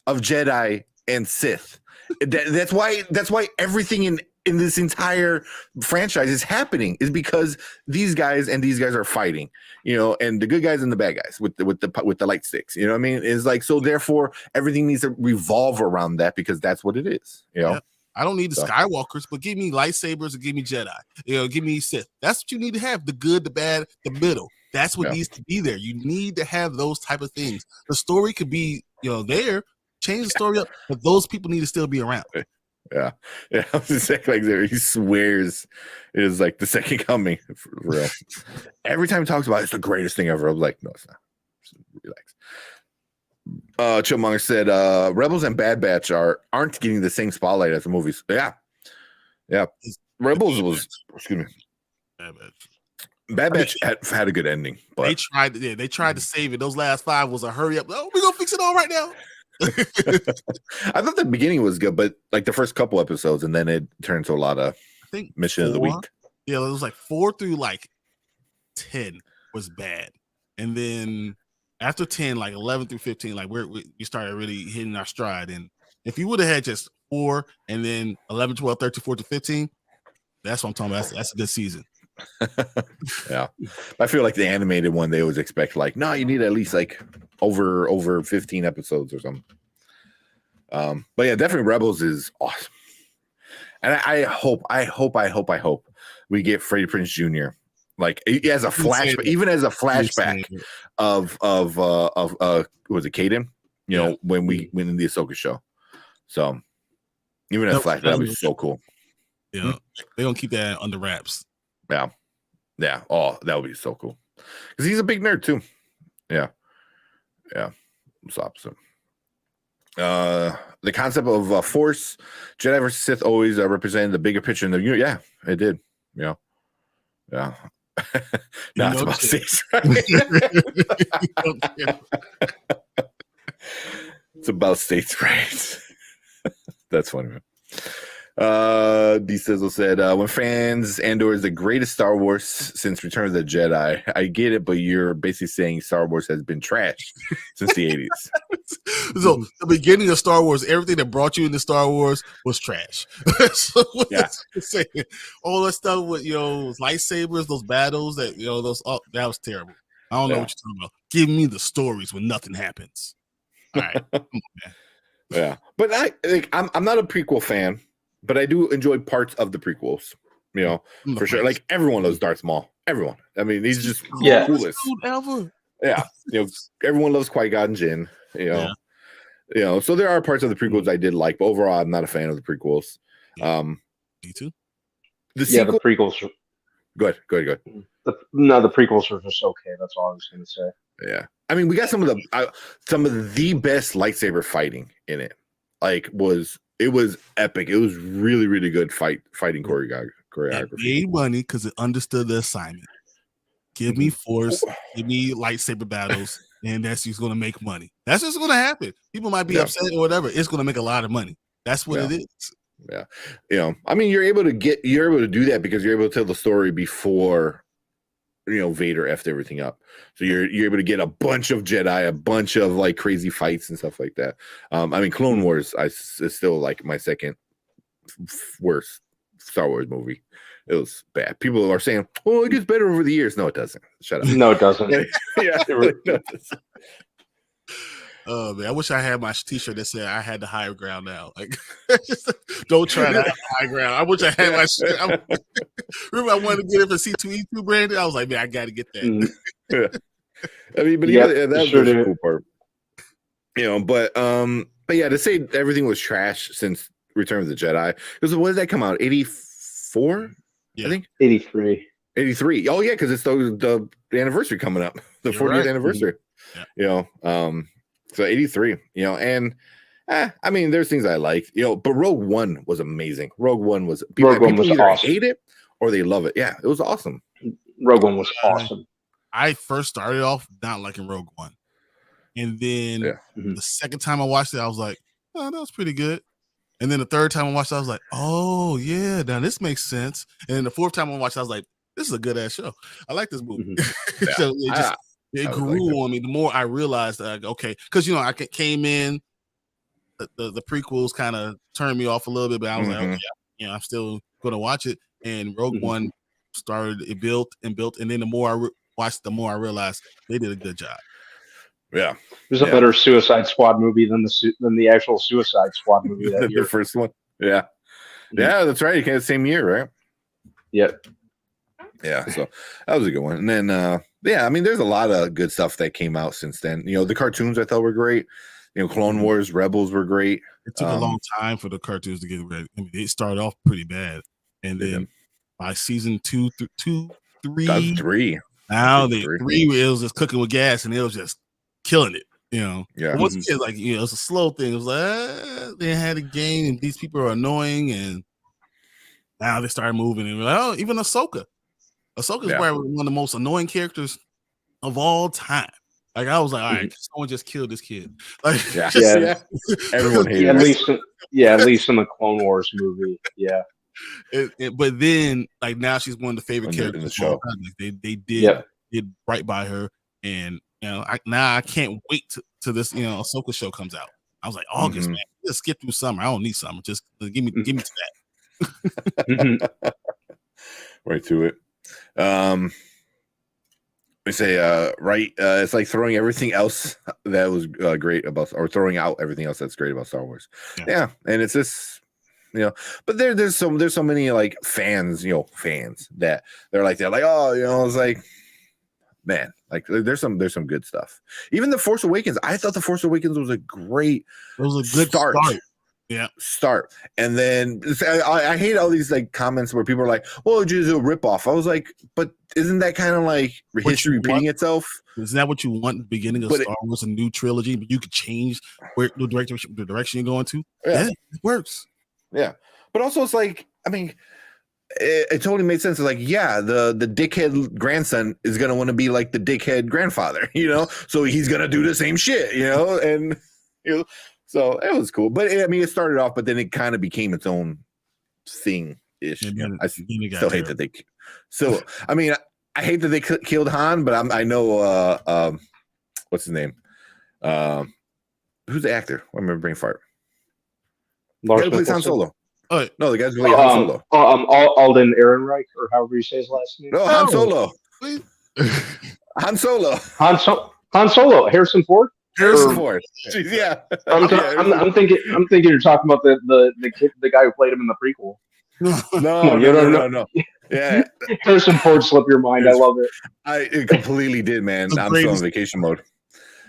S1: of Jedi and Sith. That's why everything in this entire franchise is happening is because these guys are fighting, and the good guys and the bad guys with the light sticks. You know what I mean? It's like, so therefore everything needs to revolve around that because that's what it is. Yeah.
S2: I don't need the Skywalkers, but give me lightsabers and give me Jedi. Give me Sith. That's what you need to have: the good, the bad, the middle. That's what needs to be there. You need to have those type of things. The story could be, there. Change the story up, but those people need to still be around.
S1: Yeah. I was exactly like there. He swears it is like the second coming for real. Every time he talks about it's the greatest thing ever. I was like, no, it's not. Just relax. Chillmonger said, Rebels and Bad Batch aren't getting the same spotlight as the movies. Yeah. Rebels was, excuse me. Bad Batch had a good ending, but
S2: they tried to save it. Those last 5 was a hurry up. Oh, we're gonna fix it all right now.
S1: I thought the beginning was good, but like the first couple episodes, and then it turned to a lot of mission of the week.
S2: Yeah, it was like 4 through like 10 was bad, and then after 10, like 11 through 15, like we started really hitting our stride. And if you would have had just 4 and then 11, 12, 13, 14, 15, that's what I'm talking about. That's a good season.
S1: Yeah, I feel like the animated one they always expect like, no, you need at least like over 15 episodes or something. But yeah, definitely Rebels is awesome, and I hope we get Freddie Prinze Jr. like as a flashback, even as a flashback of was it Kaden? When in the Ahsoka show. So even as a flashback, that would be so cool.
S2: Yeah, they're gonna keep that under wraps.
S1: Yeah. Oh, that would be so cool because he's a big nerd too. Yeah. It's opposite. The concept of Force, Jedi versus Sith always represented the bigger picture in the universe. Yeah, it did. Yeah. Now it's about states. It's about states' rights. That's funny, man. D Sizzle said, when fans, Andor is the greatest Star Wars since Return of the Jedi. I get it, but you're basically saying Star Wars has been trashed since the 80s.
S2: So the beginning of Star Wars, everything that brought you into Star Wars was trash. So saying, all that stuff with lightsabers, those battles that that was terrible. I don't know what you're talking about. Give me the stories when nothing happens. All right. Come on, man.
S1: Yeah. But I'm not a prequel fan. But I do enjoy parts of the prequels, for sure. Like everyone loves Darth Maul. Everyone. I mean, he's just the coolest. Ever. Yeah. Everyone loves Qui-Gon Jinn. So there are parts of the prequels I did like, but overall, I'm not a fan of the prequels.
S2: Me too.
S3: The prequels.
S1: Go ahead.
S3: The prequels were just okay. That's all I was going to say.
S1: Yeah. I mean, we got some of the best lightsaber fighting in it. It was epic. It was really, really good fighting choreography.
S2: It made money because it understood the assignment. Give me Force, give me lightsaber battles, and that's just going to make money. That's just going to happen. People might be upset or whatever. It's going to make a lot of money. That's what
S1: Yeah.
S2: it is.
S1: Yeah. You know, I mean, you're able to do that because you're able to tell the story before, Vader effed everything up. So you're able to get a bunch of Jedi, a bunch of like crazy fights and stuff like that. I mean, Clone Wars is still like my second worst Star Wars movie. It was bad. People are saying, "Oh, it gets better over the years." No, it doesn't. Shut up.
S3: No, it doesn't.
S1: Yeah. No, it doesn't.
S2: Oh man, I wish I had my T-shirt that said I had the higher ground now. Like, don't try to have the high ground. I wish I had my shit. Remember, I wanted to get it for C2E2 branded. I was like, man, I got to get that.
S1: Yeah. I mean, but that's
S3: sure
S1: the cool part. But yeah, to say everything was trash since Return of the Jedi. Because when did that come out? 84?
S2: Yeah.
S1: I think
S3: 83.
S1: 83. Oh yeah, because it's the anniversary coming up, the 40th anniversary.
S2: Yeah.
S1: So 83. And I mean, there's things I liked. But Rogue One was amazing. Rogue One was
S3: Rogue One was
S1: either
S3: awesome.
S1: hate it or they love it. Yeah, it was awesome.
S3: Rogue One was awesome.
S2: I first started off not liking Rogue One, and then the second time I watched it, I was like, "Oh, that was pretty good." And then the third time I watched it, I was like, "Oh yeah, now this makes sense." And then the fourth time I watched it, I was like, "This is a good ass show. I like this movie." So it grew on me. The more I realized, okay, because I came in, the prequels kind of turned me off a little bit, but I was like, okay, I'm still going to watch it. And Rogue One started, it built, and then the more I watched, the more I realized they did a good job.
S1: Yeah,
S3: there's a better Suicide Squad movie than the actual Suicide Squad movie that year.
S1: The first one. Yeah, yeah, that's right. You came the same year, right?
S3: Yep.
S1: Yeah, so that was a good one. And then, I mean, there's a lot of good stuff that came out since then. The cartoons I thought were great. Clone Wars, Rebels were great.
S2: It took a long time for the cartoons to get ready. I mean, they started off pretty bad, and then by season 2, 3, now three, it was just cooking with gas, and it was just killing it.
S1: Yeah.
S2: It wasn't like it was a slow thing. It was like they had a game, and these people are annoying, and now they started moving, and we're like, oh, even Ahsoka. Ahsoka's probably one of the most annoying characters of all time. Like I was like, all right, someone just killed this kid. Like,
S1: everyone hated
S3: at least in the Clone Wars movie, yeah.
S2: But then, like now, she's one of the favorite characters
S1: in the show.
S2: Like, they did right by her, and I can't wait to this Ahsoka show comes out. I was like, August, man, just skip through summer. I don't need summer. Just give me to that.
S1: Right to it. We say it's like throwing everything else that was great about, or throwing out everything else that's great about Star Wars. Yeah, and it's just but there's so many like fans that they're like oh it's like, man, like there's some good stuff. Even The Force Awakens, I thought The Force Awakens was a great start. Start. And then I hate all these like comments where people are like, well, it's just a ripoff. I was like, but isn't that kind of like history repeating itself?
S2: Isn't that what you want in the beginning of Star Wars, a new trilogy? But you could change the direction you're going to. Yeah, it works. Yeah.
S1: But also it's like, I mean, it totally made sense. It's like, the dickhead grandson is gonna want to be like the dickhead grandfather, so he's gonna do the same shit, and so it was cool. But I mean, it started off, but then it kind of became its own thing ish. I still hate that they. So I mean, I hate that they killed Han, but I know what's his name? Who's the actor? I remember brain fart. The guy who plays Han Solo.
S2: Oh,
S1: no, the guy's really Han Solo.
S3: Alden Ehrenreich, or however you say his last name.
S1: No, Han Solo. Han Solo.
S3: Han Solo. Harrison Ford.
S1: Harrison Ford. Jeez, yeah.
S3: I'm thinking you're talking about the guy who played him in the prequel.
S1: No. Yeah.
S3: Harrison Ford slipped your mind. I love it.
S1: It completely did, man. I'm still on vacation mode.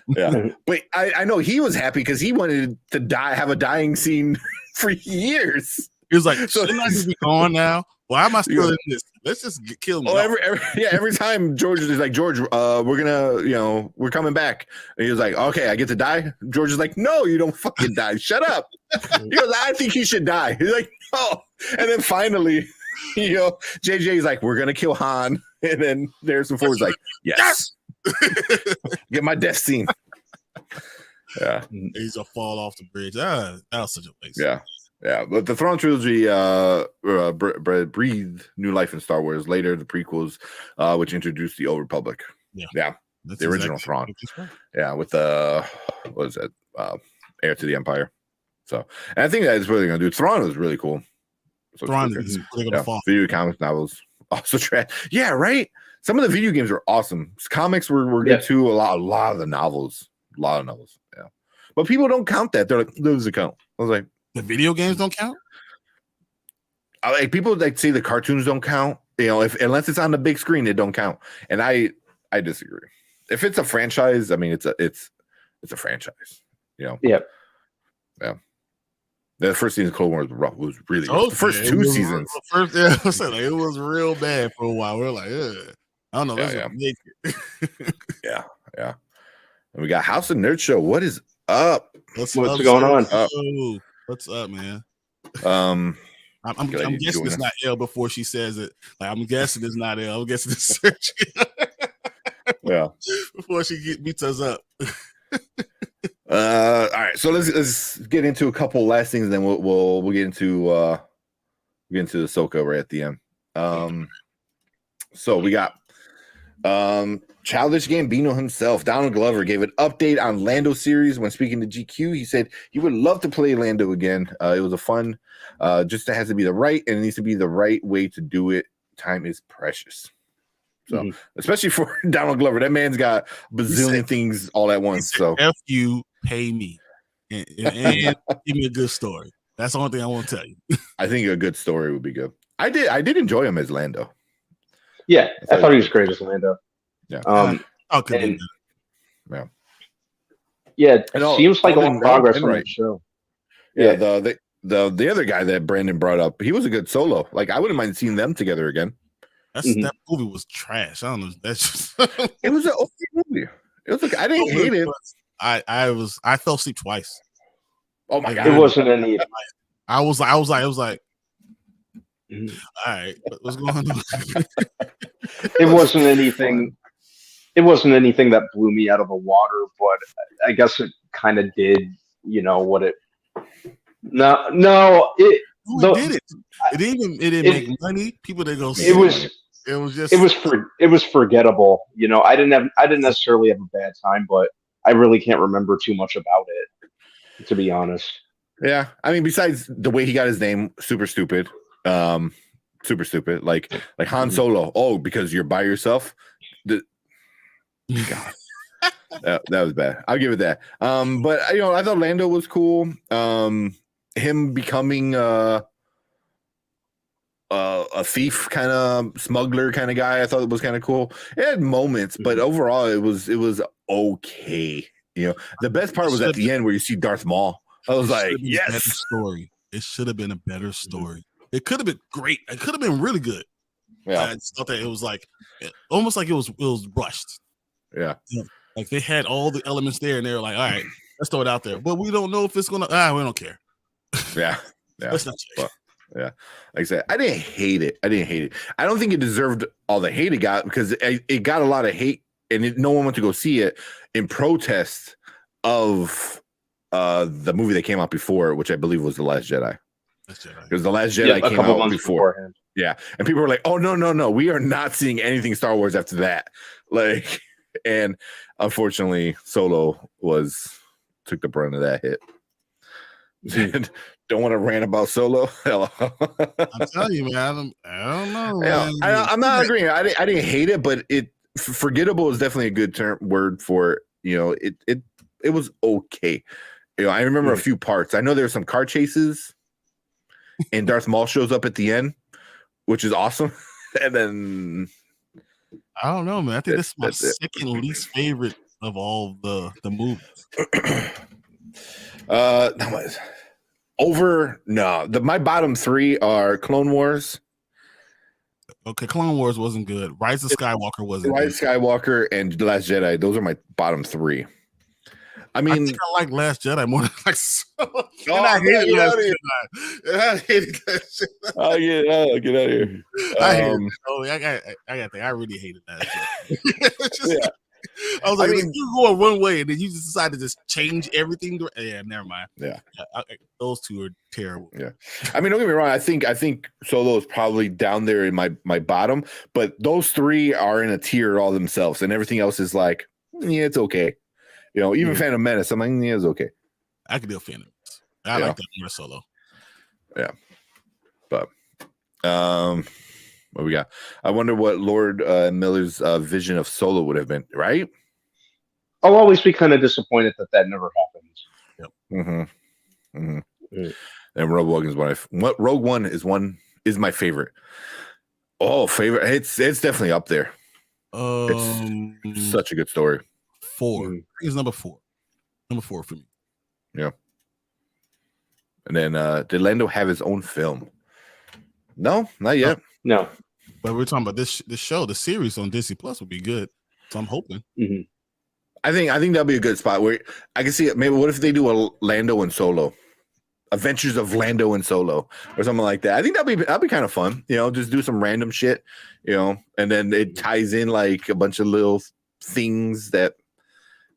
S1: Yeah. But I know he was happy because he wanted to have a dying scene for years.
S2: He was like, shouldn't I just be gone now? Why am I still in this? Let's just kill me.
S1: Every time George is like, George, we're gonna, we're coming back. And he was like, okay, I get to die. George is like, no, you don't fucking die. Shut up. He goes, I think he should die. He's like, oh. And then finally, JJ is like, we're gonna kill Han. And then Harrison Ford's like, yes. Get my death scene. Yeah.
S2: He's a fall off the bridge. That was such a waste.
S1: Yeah. Yeah, but the Thrawn trilogy breathed new life in Star Wars. Later, the prequels, which introduced the Old Republic. Yeah,
S2: that's
S1: the original Thrawn. Yeah, with the what is it? Heir to the Empire. So, and I think that is really going to do. Thrawn was really cool. So
S2: Thrawn is really going to fall.
S1: Video comics, novels, also trash. Yeah, right. Some of the video games were awesome. Comics were good too. A lot of the novels. Yeah, but people don't count that. They're like, "Those a count." I was like,
S2: the video games don't count.
S1: Like people like say the cartoons don't count. You know, unless it's on the big screen, it don't count. And I disagree. If it's a franchise, I mean, it's a franchise. You know.
S3: Yeah.
S1: Yeah. The first season of Clone Wars was really good. The first two seasons.
S2: It was real bad for a while. We're like, ugh. I don't know. Make it.
S1: Yeah. And we got House of Nerd Show. What is up?
S3: What's going on?
S2: What's up, man?
S1: I'm
S2: guessing it's not L before she says it. Like I'm guessing it's not L. I'm guessing it's search.
S1: Yeah.
S2: Before she beats us up.
S1: All right, so let's get into a couple last things, and then we'll get into the Ahsoka right at the end. So we got Childish Gambino himself, Donald Glover, gave an update on Lando series when speaking to GQ. He said he would love to play Lando again. It was a fun, just it has to be the right, and it needs to be the right way to do it. Time is precious. So, especially for Donald Glover, that man's got a bazillion things all at once. So,
S2: F you, pay me, and give me a good story. That's the only thing I want to tell you.
S1: I think a good story would be good. I did enjoy him as Lando.
S3: Yeah, I thought he was great as Lando.
S1: Yeah.
S3: Yeah, it seems like a lot of progress on that show.
S1: Yeah, the other guy that Brandon brought up, he was a good solo. Like I wouldn't mind seeing them together again.
S2: That movie was trash. I don't know. That's just
S1: it was an okay movie. It was like I didn't hate it.
S2: I fell asleep twice.
S1: Oh my god!
S3: It wasn't any.
S2: I was like, all right, what's going on?
S3: It wasn't anything. It wasn't anything that blew me out of the water, but I guess it kind of did. You know what it? No, it
S2: did it. It didn't make money. People didn't go.
S3: It was forgettable. You know, I didn't necessarily have a bad time, but I really can't remember too much about it, to be honest.
S1: Yeah, I mean, besides the way he got his name, super stupid. Super stupid. Like Han Solo. Oh, because you're by yourself. God, that was bad. I'll give it that. But I thought Lando was cool. Him becoming a thief kind of smuggler kind of guy, I thought it was kind of cool. It had moments, but overall it was okay. You know, the best part was at the end where you see Darth Maul. I was like, yes.
S2: Story. It should have been a better story. It could have been great. It could have been really good.
S1: Yeah,
S2: I just thought that it was like almost like it was rushed.
S1: Yeah.
S2: Like they had all the elements there, and they were like, "All right, let's throw it out there." But we don't know if it's gonna. We don't care.
S1: Yeah.
S2: Let's not check.
S1: Yeah, like I said, I didn't hate it. I don't think it deserved all the hate it got because it got a lot of hate, and no one went to go see it in protest of the movie that came out before, which I believe was The Last Jedi. Because The Last Jedi came out before. Yeah, and people were like, "Oh no, we are not seeing anything Star Wars after that." Like, and unfortunately, Solo took the brunt of that hit. Don't want to rant about Solo.
S2: I'm telling you, man. I don't know.
S1: Yeah, I'm not agreeing. I didn't hate it, but forgettable is definitely a good word for it. You know, it was okay. You know, I remember a few parts. I know there were some car chases, and Darth Maul shows up at the end, which is awesome. And then
S2: I don't know, man. I think this is my second least favorite of all the movies.
S1: My bottom three are Clone Wars.
S2: Okay, Clone Wars wasn't good. Rise of Skywalker wasn't
S1: good. Rise of Skywalker and The Last Jedi. Those are my bottom three. I mean,
S2: I like Last Jedi more than like Solo. I hated Last Jedi. I hated that shit.
S1: Oh yeah, get out of here.
S2: I hated it. I really hated that shit. I was like,
S1: I mean,
S2: you going one way, and then you just decide to just change everything. Yeah, never mind.
S1: Yeah.
S2: Those two are terrible.
S1: Yeah, I mean, don't get me wrong. I think Solo is probably down there in my bottom, but those three are in a tier all themselves, and everything else is like, yeah, it's okay. You know, even Phantom Menace, I'm like, yeah, it's okay.
S2: I could do a Phantom Menace. I like that more Solo.
S1: Yeah, but what we got? I wonder what Lord Miller's vision of Solo would have been. Right?
S3: I'll always be kind of disappointed that never happens.
S1: Yep. And Rogue One is my favorite. Oh, favorite! It's definitely up there. It's such a good story.
S2: 4. I think it's number 4. Number 4 for me.
S1: Yeah. And then did Lando have his own film? No, not yet.
S3: No.
S2: But we're talking about this show, the series on Disney Plus would be good. So I'm hoping.
S3: Mm-hmm.
S1: I think that'll be a good spot where I can see it. Maybe what if they do a Lando and Solo, Adventures of Lando and Solo, or something like that. I think that'd be kind of fun. You know, just do some random shit. You know, and then it ties in like a bunch of little things that,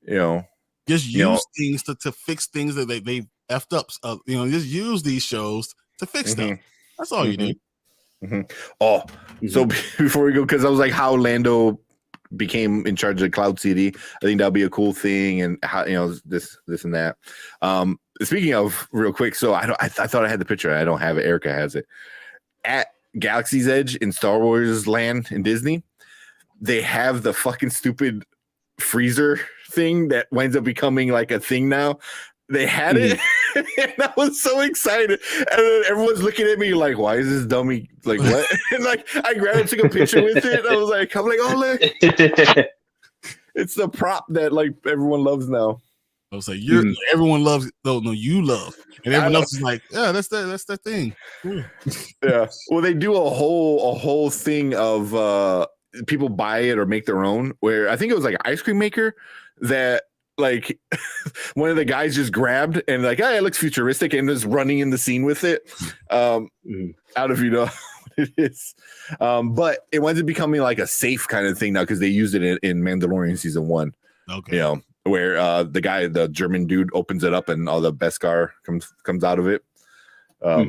S1: you know,
S2: just use things to fix things that they effed up. You know, just use these shows to fix stuff. That's all you do. So before we go, because I was like, how Lando became in charge of Cloud City, I think that'll be a cool thing, and how, you know, this and that. Speaking of, real quick, so I thought I had the picture. I don't have it. Erica has it. At Galaxy's Edge in Star Wars Land in Disney, they have the fucking stupid freezer thing that winds up becoming like a thing now. They had it, and I was so excited. And then everyone's looking at me like, "Why is this dummy like what?" And like, I grabbed and took a picture with it. I'm like, "Oh, look, it's the prop that like everyone loves now." I was like, everyone loves. No, you love, and everyone else is like, "Yeah, that's that thing."
S1: Yeah. Well, they do a whole thing of people buy it or make their own. Where I think it was like an ice cream maker that, like, one of the guys just grabbed and like, it looks futuristic, and is running in the scene with it. I don't know if you know what it is, but it winds up becoming like a safe kind of thing now because they used it in Mandalorian season 1.
S2: Okay,
S1: you know, where the German dude opens it up and all the Beskar comes out of it. Let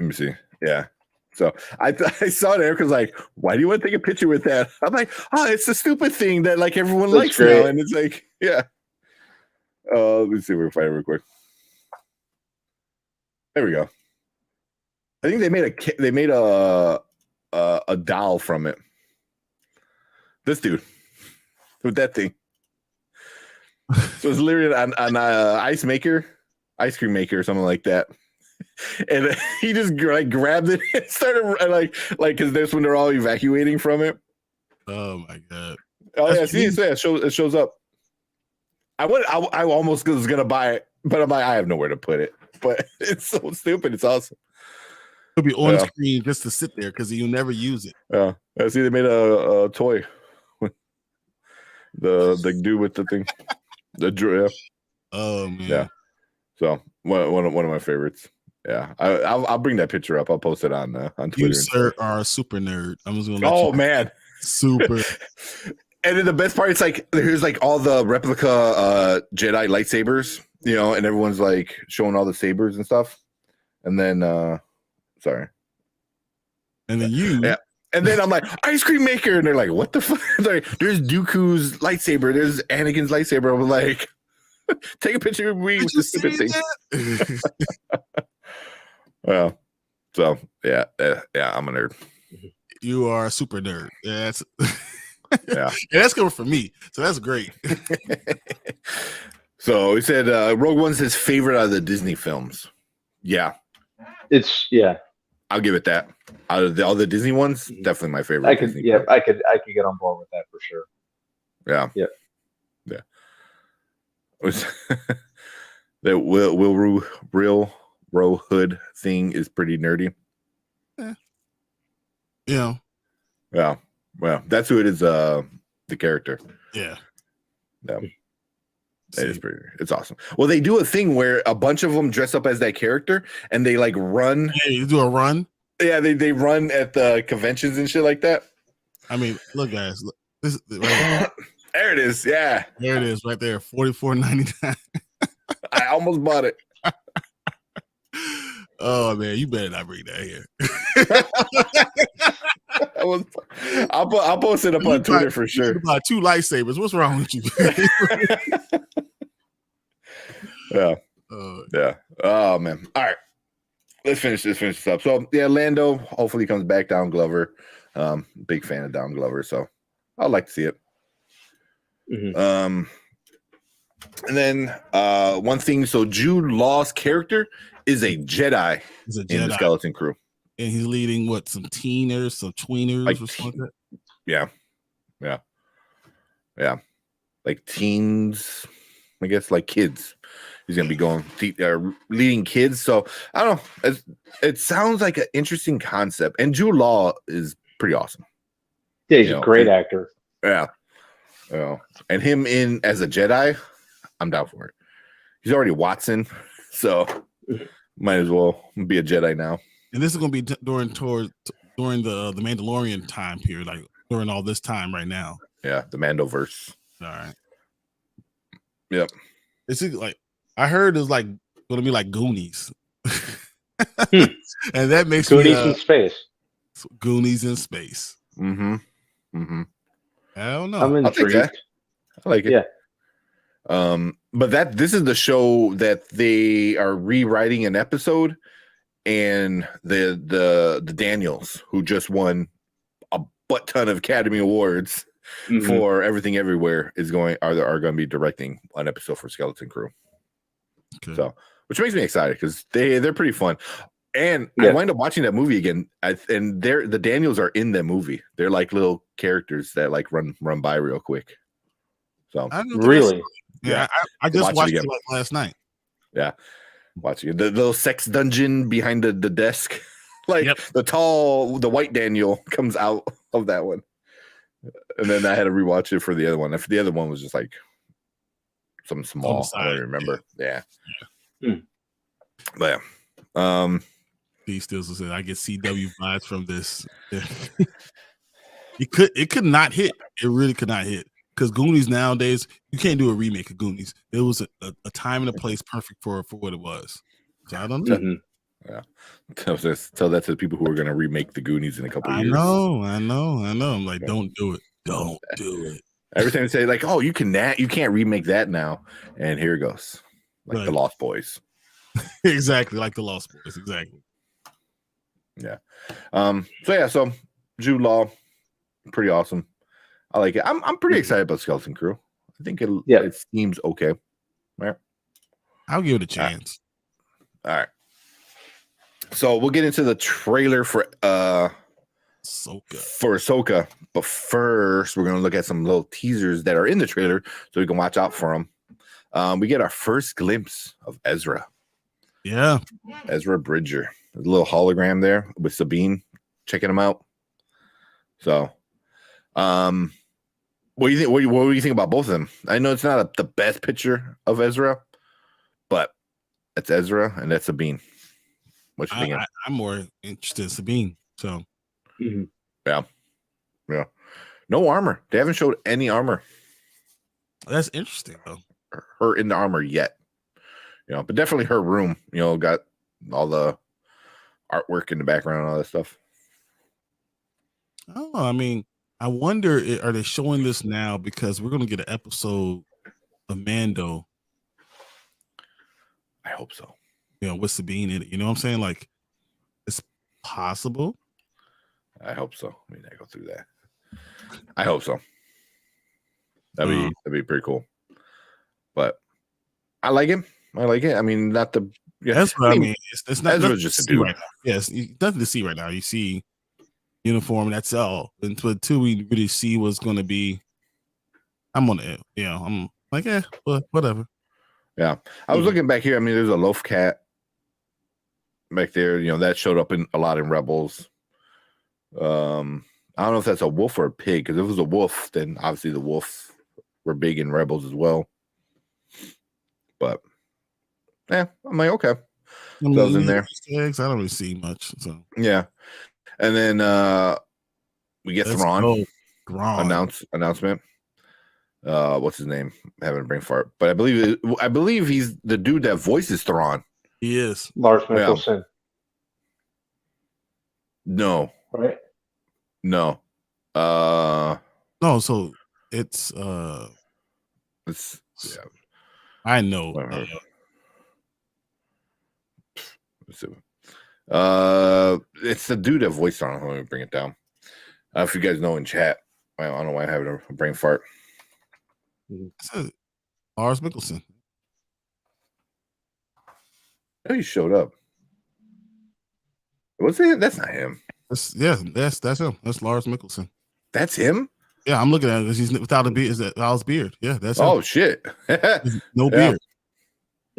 S1: me see. Yeah. So I saw it. Eric was like, "Why do you want to take a picture with that?" I'm like, "Oh, it's the stupid thing that like everyone likes
S3: great.
S1: now." And it's like, yeah. Let me see if we can find it real quick. There we go. I think they made a doll from it. This dude with that thing. So it's literally an ice cream maker or something like that. And he just like grabbed it and started like because that's when they're all evacuating from it.
S2: Oh my god!
S1: Oh yeah, see, it shows up. I almost was gonna buy it, but I'm like, I have nowhere to put it. But it's so stupid. It's awesome.
S2: It'll be on screen just to sit there because you'll never use it.
S1: Yeah, I see they made a toy. The dude with the thing, the yeah.
S2: Oh man.
S1: Yeah. So one of my favorites. Yeah, I'll bring that picture up. I'll post it on Twitter.
S2: You, sir, are a super nerd. I'm just gonna.
S1: Oh man,
S2: super.
S1: And then the best part, it's like here's like all the replica Jedi lightsabers, you know, and everyone's like showing all the sabers and stuff. And then, sorry.
S2: And then
S1: yeah. And then I'm like, ice cream maker, and they're like, what the fuck? Like, there's Dooku's lightsaber, there's Anakin's lightsaber. I'm like, take a picture of me with this stupid thing. Well, so yeah, I'm a nerd.
S2: You are a super nerd. Yeah, that's
S1: yeah,
S2: that's coming from me. So that's great.
S1: So he said Rogue One's his favorite out of the Disney films. Yeah, I'll give it that. Out of all the Disney ones, definitely my favorite.
S3: I could get on board with that for sure.
S1: Yeah.
S3: Yeah.
S1: The Will Hood thing is pretty nerdy.
S2: Yeah.
S1: Yeah. Well, that's who it is. The character.
S2: Yeah.
S1: Yeah. It's awesome. Well, they do a thing where a bunch of them dress up as that character and they like run.
S2: Hey, you do a run?
S1: Yeah, they run at the conventions and shit like that.
S2: I mean, look, guys, This right
S1: There it is. Yeah,
S2: there it is, right there, $44.99.
S1: I almost bought it.
S2: Oh man, you better not bring that here.
S1: I'll post it up on Twitter for
S2: You
S1: sure.
S2: should buy 2 lightsabers. What's wrong with you?
S1: Yeah. Yeah. Oh man. All right. Let's finish this up. So yeah, Lando hopefully comes back. Down Glover. Big fan of Down Glover, so I'd like to see it.
S3: Mhm.
S1: And then one thing, so Jude Law's character is a Jedi,
S2: He's a
S1: in
S2: Jedi,
S1: the Skeleton Crew.
S2: and he's leading what, some teeners, some tweeners,
S1: Like
S2: or something like that.
S1: Yeah. Like teens, I guess, like kids. He's gonna be going leading kids. So I don't know. It sounds like an interesting concept, and Jude Law is pretty awesome.
S3: Yeah, he's a great actor.
S1: Yeah. And him in as a Jedi, I'm down for it. He's already Watson, so might as well be a Jedi now.
S2: And this is going to be during the Mandalorian time period, like during all this time right now.
S1: Yeah, the Mandoverse.
S2: All right.
S1: Yep.
S2: It's like, I heard it's like going to be like Goonies, and that makes
S3: Goonies in space.
S2: Goonies in space.
S1: Mm-hmm.
S2: I don't know.
S3: I'm intrigued.
S1: I like it.
S3: Yeah.
S1: But this is the show that they are rewriting an episode, and the Daniels, who just won a butt ton of Academy Awards for Everything Everywhere, are going to be directing an episode for Skeleton Crew.
S2: Okay.
S1: So, which makes me excited because they're pretty fun. And I wind up watching that movie again, and the Daniels are in that movie. They're like little characters that like run by real quick. So
S3: really,
S2: I just watched it like last night.
S1: Yeah, watching the little sex dungeon behind the desk, like the white Daniel comes out of that one, and then I had to rewatch it for the other one. If the other one was just like some small, I don't remember. Yeah. But yeah.
S2: He still said I get CW vibes from this. It could not hit. It really could not hit. Because Goonies nowadays, you can't do a remake of Goonies. It was a time and a place perfect for what it was. So I don't know.
S1: Yeah. Tell that to the people who are going to remake the Goonies in a couple of years.
S2: I know. I'm like, don't do it. Don't do it.
S1: Every time they say like, oh, you can't remake that now. And here it goes. Like the Lost Boys.
S2: Exactly, like the Lost Boys. Exactly.
S1: Yeah. So Jude Law, pretty awesome. I like it. I'm pretty excited about Skeleton Crew. I think it seems okay. Right.
S2: I'll give it a chance.
S1: All right. So we'll get into the trailer for Ahsoka. But first, we're gonna look at some little teasers that are in the trailer so we can watch out for them. We get our first glimpse of Ezra.
S2: Yeah.
S1: Ezra Bridger. A little hologram there with Sabine checking him out. So what do you think? What do you think about both of them? I know it's not the best picture of Ezra, but it's Ezra and that's Sabine. What you thinking?
S2: I'm more interested in Sabine. So
S1: yeah. No armor. They haven't showed any armor.
S2: That's interesting though.
S1: Her in the armor yet. But definitely her room. Got all the artwork in the background and all that stuff.
S2: Oh, I mean, I wonder, are they showing this now because we're going to get an episode of Mando?
S1: I hope so.
S2: With Sabine in it. You know what I'm saying? Like, it's possible.
S1: I hope so. I mean, I go through that. I hope so. That'd be pretty cool. But I like it. I mean, not the. Yeah,
S2: that's what I mean. It's not
S1: Ezra's just a dude.
S2: Right now. Yes, nothing to see right now. You see uniform, that's all. Until we really see what's going to be. I'm like, whatever.
S1: Yeah, I was looking back here. I mean, there's a loaf cat back there. That showed up in a lot in Rebels. I don't know if that's a wolf or a pig. Because if it was a wolf, then obviously the wolves were big in Rebels as well. But yeah, I'm like, okay. Those in there.
S2: I don't really see much. So
S1: yeah, and then we get Thrawn.
S2: Thrawn.
S1: announcement. What's his name? I'm having a brain fart, but I believe he's the dude that voices Thrawn.
S2: He is
S3: Lars Mikkelsen.
S1: No,
S3: right?
S1: No.
S2: No, so it's
S1: yeah.
S2: I know.
S1: It's the dude that voiced on. Let me bring it down. If you guys know in chat, I don't know why I'm having a brain fart.
S2: Lars Mikkelsen.
S1: Oh, he showed up. What's it? That's not him.
S2: That's him. That's Lars Mikkelsen.
S1: That's him.
S2: Yeah, I'm looking at it. He's without a beard. Is that without his beard? Yeah, that's him.
S1: Oh shit.
S2: No beard.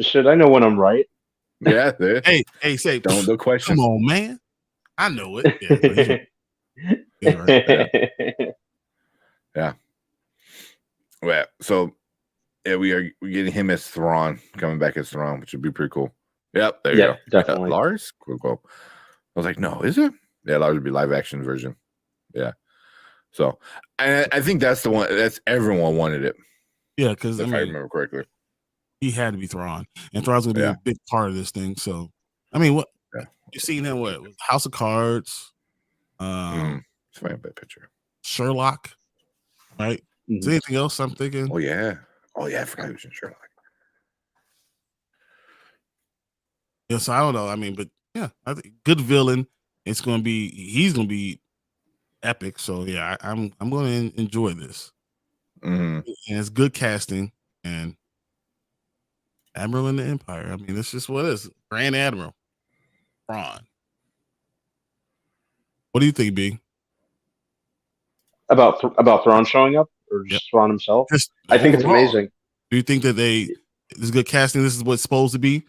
S3: Should I know when I'm right?
S1: Yeah.
S2: Hey, say
S1: don't question.
S2: Come on, man. I know it. Yeah, right.
S1: Yeah. Well, so yeah, we're getting him as Thrawn, coming back as Thrawn, which would be pretty cool. Yep, there you go.
S3: Definitely.
S1: Lars? Cool. I was like, no, is it? Yeah, Lars would be live action version. Yeah. So I think that's the one. That's everyone wanted it.
S2: Yeah, because
S1: if I remember correctly,
S2: he had to be Thrawn, and Thrawn's gonna be a big part of this thing. So, I mean, what you seen him? What House of Cards?
S1: It's my bad picture.
S2: Sherlock, right? Is there anything else I'm thinking?
S1: Oh yeah, I forgot he was in Sherlock.
S2: Yeah, so I don't know. I mean, but yeah, I think good villain. He's gonna be epic. So yeah, I'm going to enjoy this. And it's good casting and Admiral in the Empire. I mean, it's just what it is. Grand Admiral Thrawn. What do you think, B?
S3: About Thrawn showing up, or just Thrawn himself? I think it's amazing.
S2: Do you think that this is good casting? This is what it's supposed to be?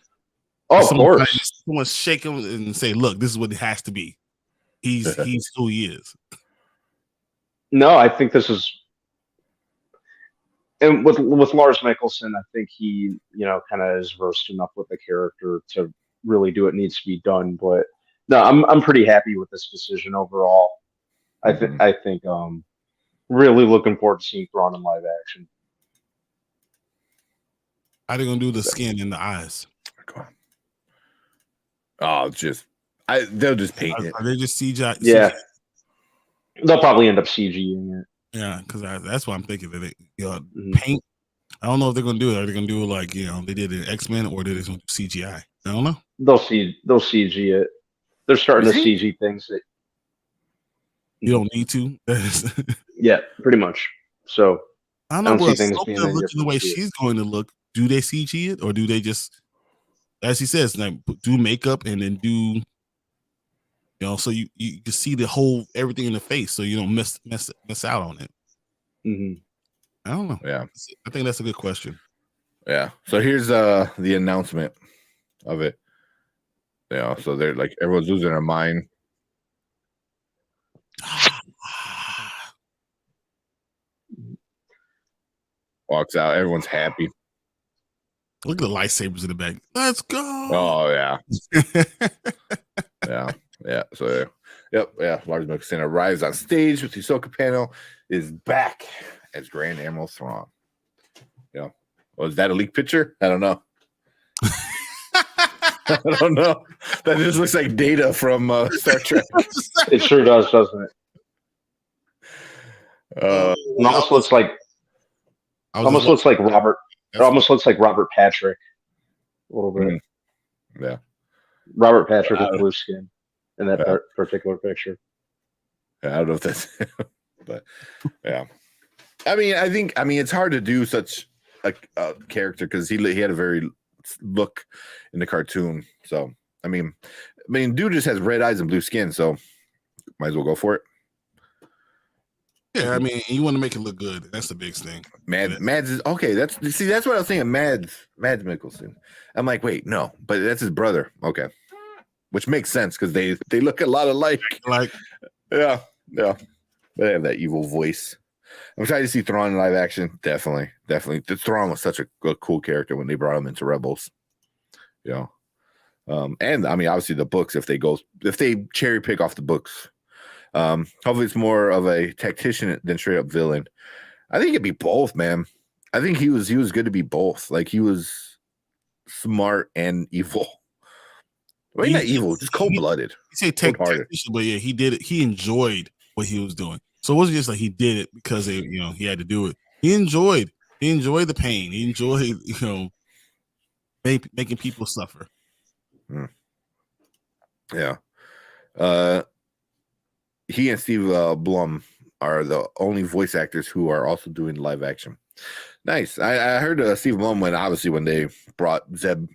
S3: Oh, of course.
S2: Someone shake him and say, "Look, this is what it has to be." He's who he is.
S3: No, I think this is, and with Lars Mikkelsen, I think he, kind of is versed enough with the character to really do what needs to be done. But no, I'm pretty happy with this decision overall. I think really looking forward to seeing Thrawn in live action.
S2: How are they gonna do the skin and the eyes?
S1: Oh, they'll just paint it.
S2: Are they just CGI?
S3: Yeah. CGI? They'll probably end up CGing it.
S2: Yeah, because that's what I'm thinking. That they paint. I don't know if they're gonna do it. Are they gonna do it like they did in X-Men, or did they do CGI? I don't know.
S3: They'll CG it. They're starting to CG things that
S2: you don't need to.
S3: Yeah, pretty much. So
S2: I don't see things being looking the way she's going to look. Do they CG it, or do they just, as he says, like do makeup and then do, so you can see the whole everything in the face, so you don't miss out on it. I don't know.
S1: Yeah,
S2: I think that's a good question.
S1: Yeah. So here's the announcement of it. So they're like everyone's losing their mind. Walks out. Everyone's happy.
S2: Look at the lightsabers in the back. Let's go.
S1: Oh yeah. Yeah. So yeah. Lars Mikkelsen arrives on stage with the Ahsoka panel. Is back as Grand Admiral Thrawn. Was that a leak picture? I don't know. I don't know. That just looks like Data from Star Trek.
S3: It sure does, doesn't it? It almost looks like Robert. It almost looks like Robert Patrick a little bit.
S1: Yeah,
S3: Robert Patrick with blue skin in that particular picture.
S1: Yeah, I don't know if that's, but yeah. I think it's hard to do such a character because he had a very look in the cartoon. So I mean, dude just has red eyes and blue skin, so might as well go for it.
S2: Yeah, you want to make it look good. That's the biggest thing.
S1: Mads is okay. That's what I was thinking. Mads Mikkelsen. I'm like, wait, no, but that's his brother. Okay, which makes sense because they look a lot alike. Yeah. They have that evil voice. I'm trying to see Thrawn in live action. Definitely. The Thrawn was such a cool character when they brought him into Rebels. And obviously the books. If they cherry pick off the books, Hopefully, it's more of a tactician than straight up villain. I think it'd be both, man. I think he was good to be both. Like he was smart and evil. Well, not evil, just cold blooded.
S2: You say tactician, but yeah, he did it. He enjoyed what he was doing. So it wasn't just like he did it because he had to do it. He enjoyed the pain. He enjoyed making people suffer.
S1: Yeah. He and Steve Blum are the only voice actors who are also doing live action. Nice. I heard Steve Blum when they brought Zeb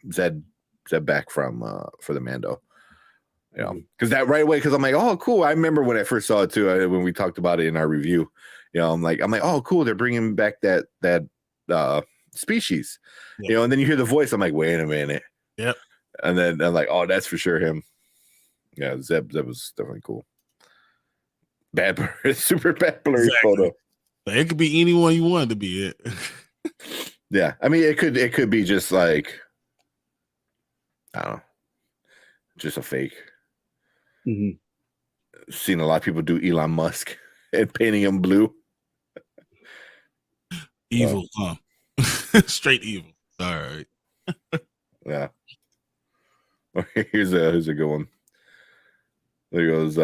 S1: back from for the Mando. Because that right away, because I'm like, oh, cool. I remember when I first saw it too, when we talked about it in our review. I'm like, oh, cool. They're bringing back that species.
S2: Yeah.
S1: And then you hear the voice. I'm like, wait a minute.
S2: Yep.
S1: And then I'm like, oh, that's for sure him. Yeah, Zeb was definitely cool. Bad, super bad blurry photo.
S2: It could be anyone you wanted to be it.
S1: Yeah, I mean, it could be just like, I don't know, just a fake.
S3: Mm-hmm.
S1: Seen a lot of people do Elon Musk and painting him blue.
S2: Evil, huh? Straight evil. All right.
S1: Yeah. Here's a good one. There goes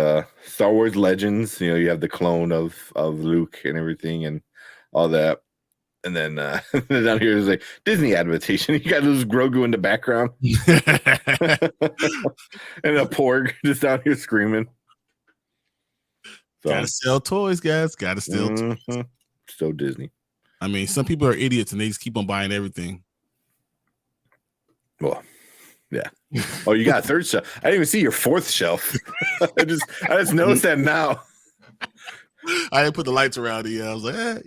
S1: Star Wars Legends. You have the clone of Luke and everything and all that. And then down here is like Disney adaptation. You got those Grogu in the background. And a Porg just down here screaming. So,
S2: gotta sell toys, guys. Gotta sell toys.
S1: Still Disney.
S2: I mean, some people are idiots and they just keep on buying everything.
S1: Well, yeah. Oh, you got a third shelf. I didn't even see your fourth shelf. I just noticed that now.
S2: I didn't put the lights around it. I was like,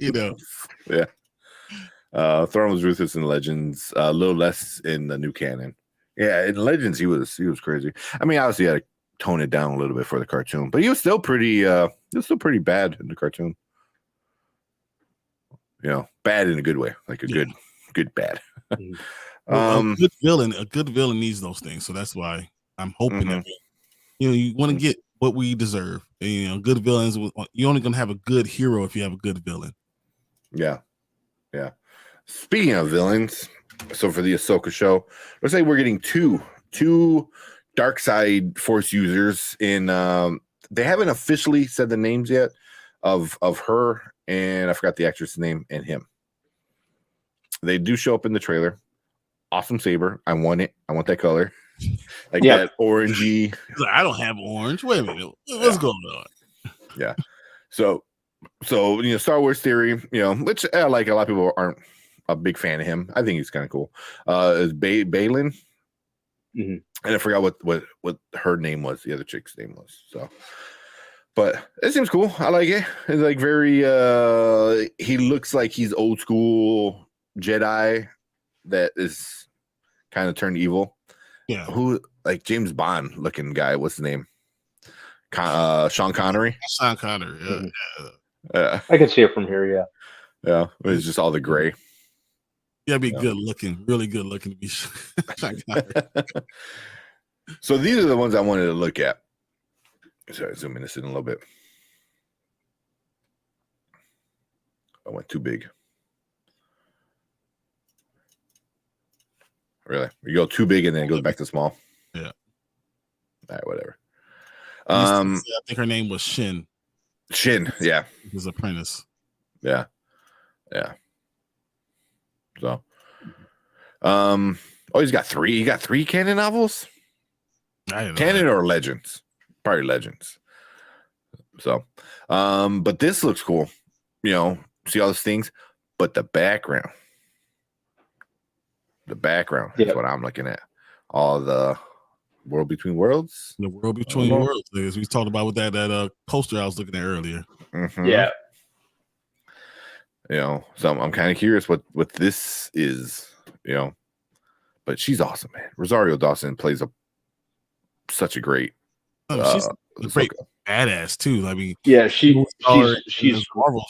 S1: Yeah. Thrawn was ruthless in Legends. A little less in the new canon. Yeah, in Legends he was crazy. I mean, obviously, he had to tone it down a little bit for the cartoon, but he was still pretty. Pretty bad in the cartoon. Bad in a good way, like a good bad.
S2: Well, a good villain needs those things, so that's why I'm hoping that you want to get what we deserve. Good villains. You're only gonna have a good hero if you have a good villain.
S1: Yeah. Speaking of villains, so for the Ahsoka show, let's say we're getting two dark side Force users in. They haven't officially said the names yet of her, and I forgot the actress' name, and him. They do show up in the trailer. Awesome saber. I want it. I want that color. Like that orangey.
S2: I don't have orange. Wait a minute. What's going on?
S1: Yeah. So Star Wars theory, which like a lot of people aren't a big fan of him. I think he's kind of cool. Is Baylan.
S3: Mm-hmm.
S1: And I forgot what her name was. The other chick's name was. So, but it seems cool. I like it. It's like very. He looks like he's old school Jedi that is kind of turned evil.
S2: Yeah.
S1: Who like James Bond looking guy? What's his name? Sean Connery.
S2: Sean Connery. Yeah.
S3: Mm-hmm. Yeah. I can see it from here. Yeah.
S1: Yeah. It's just all the gray.
S2: Yeah, be good looking, really good looking to be.
S1: So these are the ones I wanted to look at. Sorry, zooming this in a little bit. I went too big. Really? You go too big and then it goes back to small?
S2: Yeah.
S1: All right, whatever.
S2: I think her name was Shin.
S1: Shin, yeah.
S2: His apprentice.
S1: Yeah. So, he's got three. You got three canon novels? Canon or Legends? Probably Legends. So, but this looks cool. See all those things, but the background is what I'm looking at. All the World Between Worlds.
S2: The World Between Worlds, as we talked about with that poster I was looking at earlier.
S1: Mm-hmm.
S3: Yeah.
S1: So I'm kind of curious what this is. But she's awesome, man. Rosario Dawson plays such a great.
S2: She's a great badass too. I mean,
S3: yeah, she's
S2: Marvel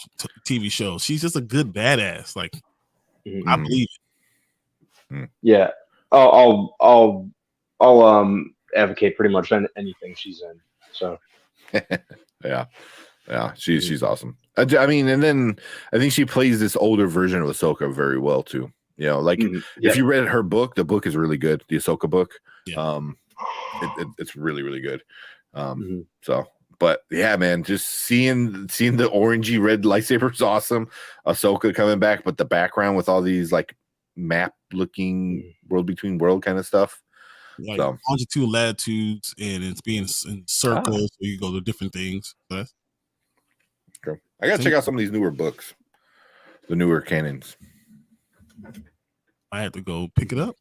S2: TV show. She's just a good badass. Like, I believe it.
S3: Yeah, I'll advocate pretty much anything she's in. So,
S1: Yeah, she's awesome. I mean, and then I think she plays this older version of Ahsoka very well too. You know, like if you read her book, the book is really good. The Ahsoka book, it's really really good. So, but yeah, man, just seeing the orangey red lightsaber is awesome. Ahsoka coming back, but the background with all these like map looking world between world kind of stuff.
S2: Like longitude, latitudes, and it's being in circles, so you go to different things. So that's
S1: cool. I gotta check out some of these newer books, the newer canons.
S2: I have to go pick it up.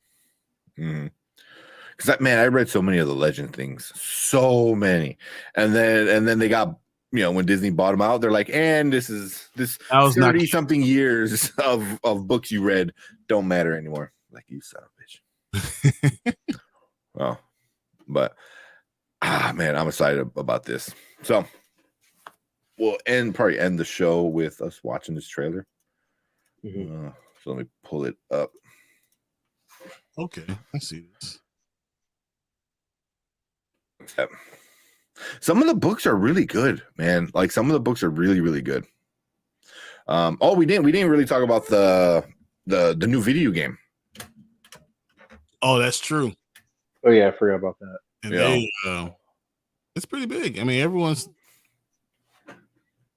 S1: Because man, I read so many of the legend things, so many, and then they got, you know, when Disney bought them out, they're like, and this 30 something years of books you read don't matter anymore. Like, you son of a bitch. Well, but man, I'm excited about this. So we'll probably end the show with us watching this trailer. So let me pull it up.
S2: Okay, I see this.
S1: Some of the books are really good, man. Like, some of the books are really really good. We didn't really talk about the new video game.
S2: Oh, that's true.
S3: Oh yeah, I forgot about that.
S2: And it's pretty big. I mean,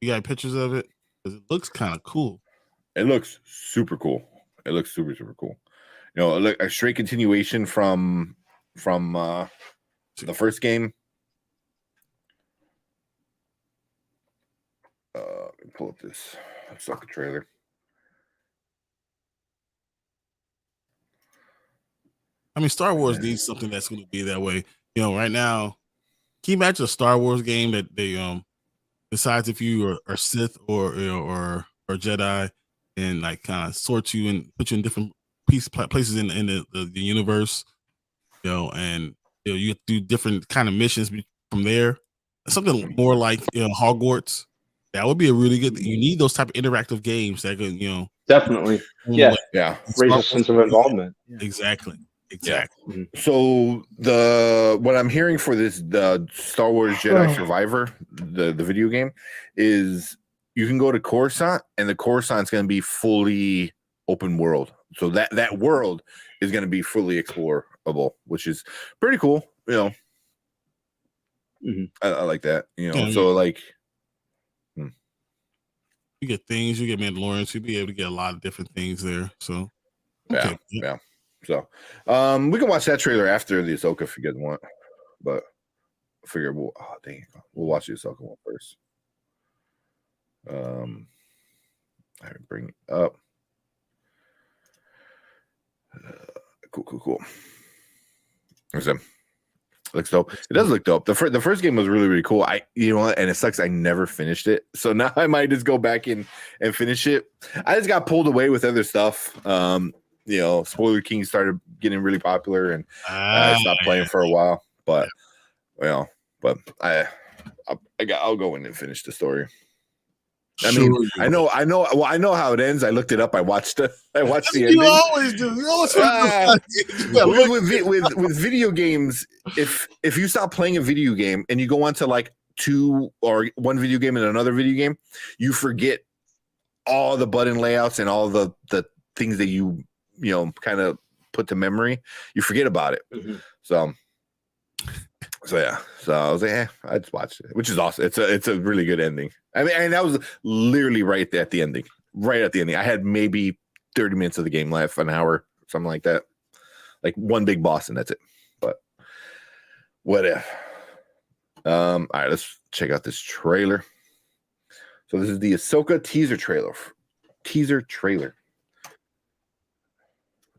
S2: you got pictures of it because it looks kind of cool.
S1: It looks super cool. It looks super super cool. You know, look, a straight continuation from the first game. Let me pull up this Ahsoka trailer.
S2: I mean, Star Wars needs something that's going to be that way. You know, right now, can you imagine a Star Wars game that they decides if you are Sith or Jedi, and like kind of sort you and put you in different places in the universe, you know, and you know, you have to do different kind of missions from there. Something more like, you know, Hogwarts. That would be a really good. You need those type of interactive games that could, you know,
S3: definitely, yeah, raise a sense of involvement.
S2: Exactly.
S1: So what I'm hearing for the Star Wars Jedi Survivor, the video game, is you can go to Coruscant, and the Coruscant's going to be fully open world. So that world is going to be fully explorable, which is pretty cool. You know, I like that. You know, so like.
S2: You get things, you get Mandalorians, you'll be able to get a lot of different things there. So
S1: yeah. So we can watch that trailer after the Ahsoka if you guys want. But I figure we'll watch the Ahsoka one first. I bring it up. Cool. Looks dope. It does look dope. The first game was really really cool. You know what? And it sucks I never finished it. So now I might just go back and finish it. I just got pulled away with other stuff. You know, Spoiler King started getting really popular, and I stopped playing for a while. But I'll go in and finish the story. I mean, I know. Well, I know how it ends. I looked it up. I watched the ending.
S2: You always do. You always
S1: with video games. If you stop playing a video game and you go on to like one video game and another video game, you forget all the button layouts and all the things that you know kind of put to memory. You forget about it. So yeah. So I was like, I just watched it, which is awesome. It's a really good ending. I mean, and that was literally right at the ending. I had maybe 30 minutes of the game left, an hour, something like that. Like one big boss, and that's it. But what if? All right, let's check out this trailer. So this is the Ahsoka teaser trailer.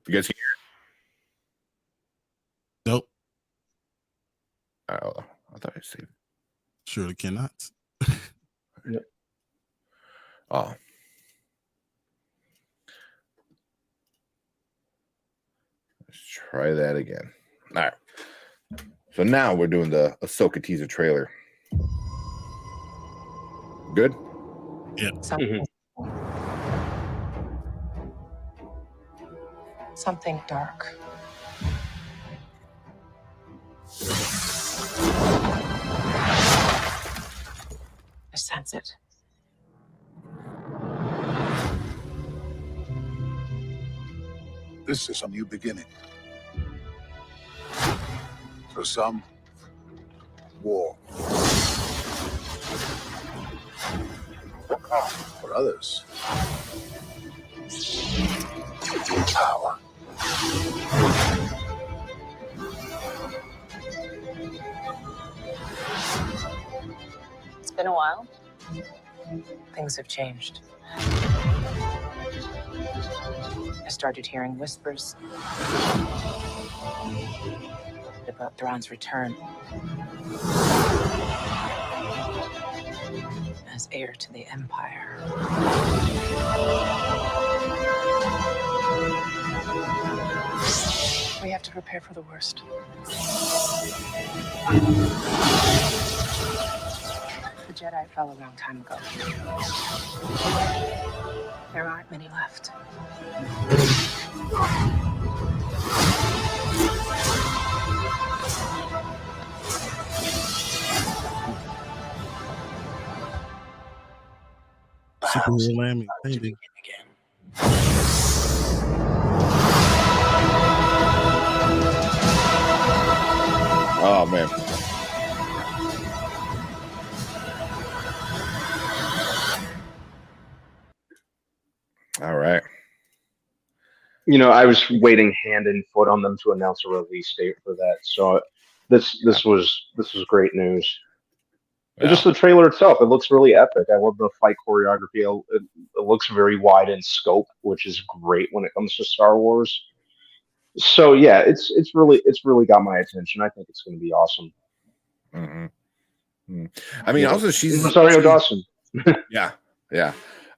S1: You guys can hear
S2: it? Nope.
S1: I thought I saved it.
S2: Surely cannot.
S3: Yep.
S1: Oh. Let's try that again. All right. So now we're doing the Ahsoka teaser trailer. Good?
S2: Yeah.
S4: Something dark.
S5: This is a new beginning. For some, war. For others, power.
S4: It's been a while. Things have changed. I started hearing whispers about Thrawn's return as heir to the Empire. We have to prepare for the worst. The Jedi fell a long time ago. There aren't many left.
S2: Superhero Lammy,
S4: To
S2: baby.
S4: begin again.
S1: Oh man. All right.
S3: I was waiting hand and foot on them to announce a release date for that. So this was great news. And just the trailer itself, it looks really epic. I love the fight choreography. It looks very wide in scope, which is great when it comes to Star Wars. So yeah, it's really got my attention. I think it's going to be awesome.
S1: Mm-hmm. I mean, also she's
S3: Rosario Dawson.
S1: Yeah.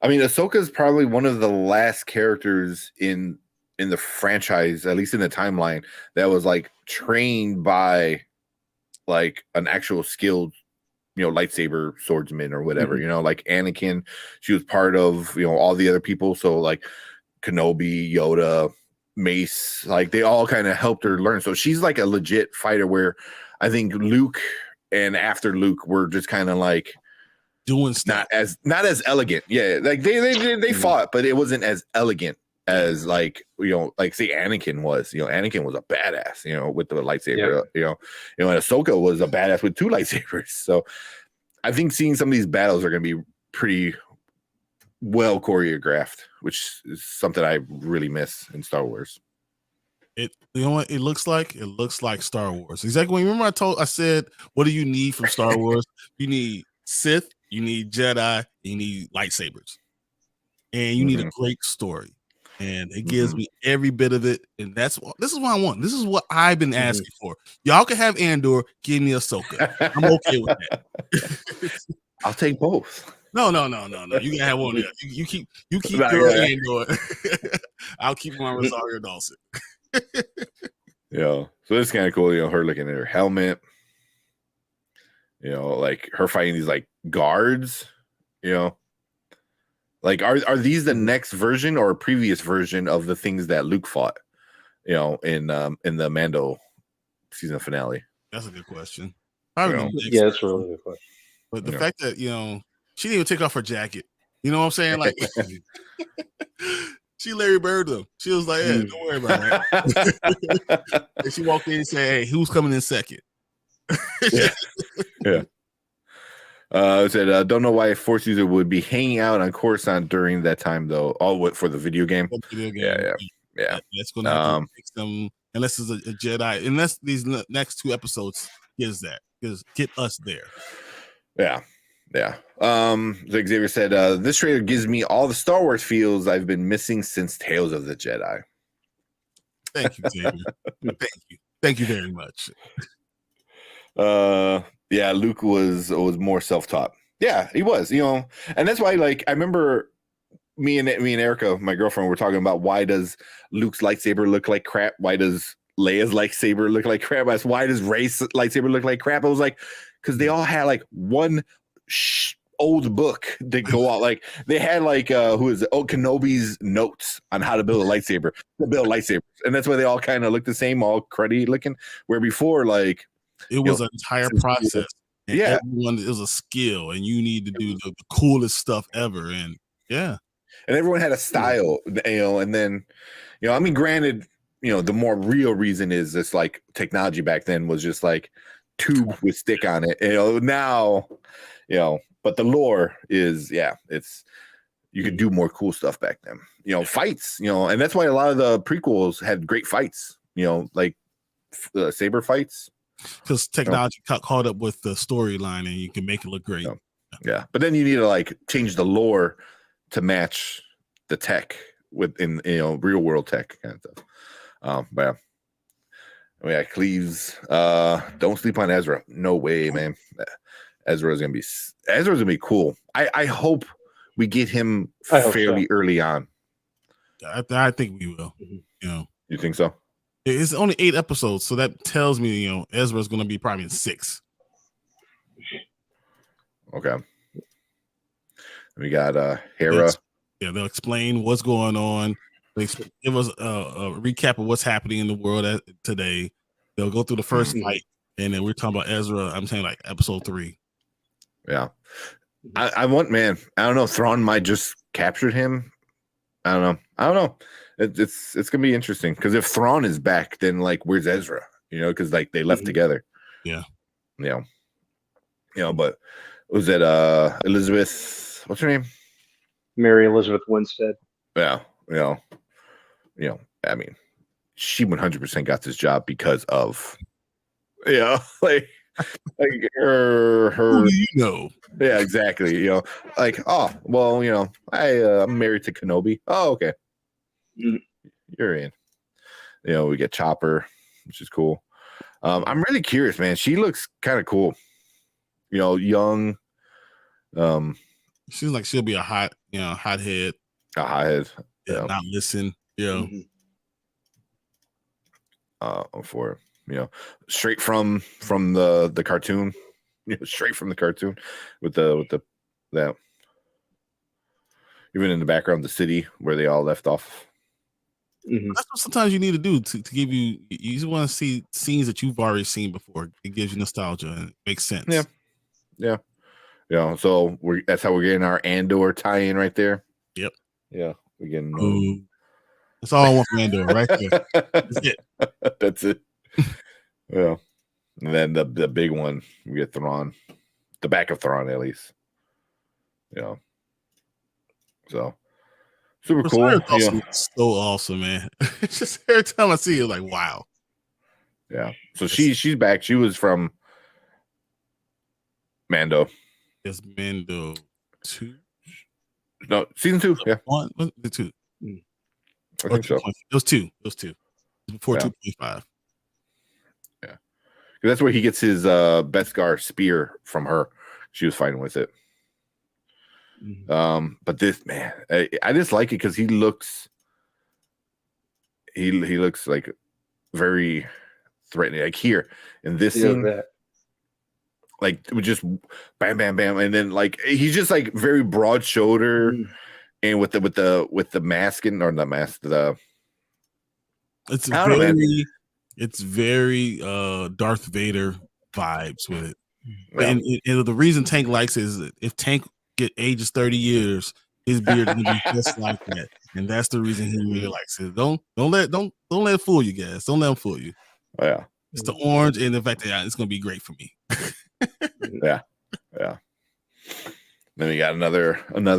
S1: I mean, Ahsoka is probably one of the last characters in the franchise, at least in the timeline, that was like trained by like an actual skilled, lightsaber swordsman or whatever.
S3: Mm-hmm.
S1: Like Anakin, she was part of all the other people. So like Kenobi, Yoda, Mace, like they all kind of helped her learn. So she's like a legit fighter. Where I think Luke and after Luke were just kind of like
S2: Doing stuff.
S1: not as elegant. Yeah, like they fought, but it wasn't as elegant as like say Anakin was. Anakin was a badass, with the lightsaber. And Ahsoka was a badass with 2 lightsabers. So I think seeing some of these battles are going to be pretty well choreographed, which is something I really miss in Star Wars.
S2: It what it looks like? It looks like Star Wars. Exactly. Remember I said, what do you need from Star Wars? You need Sith, you need Jedi, you need lightsabers. And you need a great story. And it gives me every bit of it. And this is what I want. This is what I've been asking for. Y'all can have Andor, give me Ahsoka. I'm okay with that.
S1: I'll take both.
S2: No. You can have one. You keep
S1: Nah,
S2: your
S1: yeah.
S2: Andor. I'll keep my Rosario Dawson.
S1: So it's kind of cool, her looking at her helmet, like her fighting these like guards, like are these the next version or a previous version of the things that Luke fought, in the Mando season finale?
S2: That's a good question.
S3: Yeah, that's a really good question.
S2: But the fact that she didn't even take off her jacket, you know what I'm saying? Like she Larry Bird them. She was like, "Hey, don't worry about it." And she walked in and said, "Hey, who's coming in second?"
S1: Yeah. Said, don't know why a Force user would be hanging out on Coruscant during that time, though. All for the video game. Yeah.
S2: That's going to have to fix them, unless it's a Jedi. Unless these next 2 episodes get us there.
S1: Yeah. Like Xavier said, this trailer gives me all the Star Wars feels I've been missing since Tales of the Jedi.
S2: Thank you, Xavier. Thank you very much.
S1: Yeah, Luke was more self-taught. Yeah, he was, and that's why, like, I remember me and Erica, my girlfriend, were talking about why does Luke's lightsaber look like crap? Why does Leia's lightsaber look like crap? Why does Rey's lightsaber look like crap? I was like, because they all had like one old book that go out. Like they had like Kenobi's notes on how to build a lightsaber, and that's why they all kind of look the same, all cruddy looking. Where before, like,
S2: it was an entire process. And it was a skill, and you need to do the coolest stuff ever. And yeah,
S1: and everyone had a style, and then, I mean, granted, the more real reason is this, like, technology back then was just like tube with stick on it. Now, but the lore is, it's, you could do more cool stuff back then. Fights, and that's why a lot of the prequels had great fights. Like saber fights,
S2: because technology caught up with the storyline, and you can make it look great.
S1: Yeah, but then you need to like change the lore to match the tech within real world tech kind of stuff. But yeah, Cleves. Don't sleep on Ezra. No way, man. Ezra's gonna be cool. I hope we get him fairly early on.
S2: I think we will.
S1: You think so?
S2: It's only 8 episodes, so that tells me Ezra's gonna be probably in 6.
S1: Okay. We got Hera.
S2: They'll explain what's going on. They give us a recap of what's happening in the world today. They'll go through the first fight, and then we're talking about Ezra. I'm saying like episode 3.
S1: Yeah. I want, man. I don't know. Thrawn might just captured him. I don't know. It's gonna be interesting because if Thrawn is back, then like where's Ezra? Because like they left together.
S2: Yeah.
S1: But was it Elizabeth? What's her name?
S3: Mary Elizabeth Winstead.
S1: Yeah. I mean, she 100% got this job because of like her.
S2: Who do you know?
S1: Yeah, exactly. Like, oh well, I'm married to Kenobi. Oh, okay. You're in. We get Chopper, which is cool. I'm really curious, man. She looks kind of cool. Young.
S2: Seems like she'll be a hothead.
S1: A hothead.
S2: Not listen.
S1: For straight from the cartoon, straight from the cartoon with the that. Even in the background, the city where they all left off.
S2: That's what sometimes you need to do to give you. You just want to see scenes that you've already seen before. It gives you nostalgia and it makes sense.
S1: Yeah. So that's how we're getting our Andor tie-in right there.
S2: Yep.
S1: Yeah, we're getting.
S2: That's all I want from Andor, right there. That's it.
S1: That's it. Yeah, and then the big one, we get Thrawn, the back of Thrawn at least. So super cool.
S2: So awesome, man. It's just every time I see it, like wow.
S1: Yeah. So she's back. She was from Mando.
S2: It's Mando 2.
S1: No, season 2. Yeah.
S2: 1, 2.
S1: I think so.
S2: It was 2. Before 2.5.
S1: Yeah. That's where he gets his Beskar spear from her. She was fighting with it. But this, man, I just like it because he looks like very threatening. Like here in this scene, like it was just bam, bam, bam, and then like he's just like very broad shoulder, and with the mask or the mask,
S2: it's very Darth Vader vibes with it. And the reason Tank likes it is if Tank ages 30 years, his beard is gonna be just like that, and that's the reason he really likes it. Don't let it fool you guys. Don't let them fool you.
S1: Oh, yeah,
S2: it's the orange and the fact that it's gonna be great for me.
S1: yeah. Then we got another. What is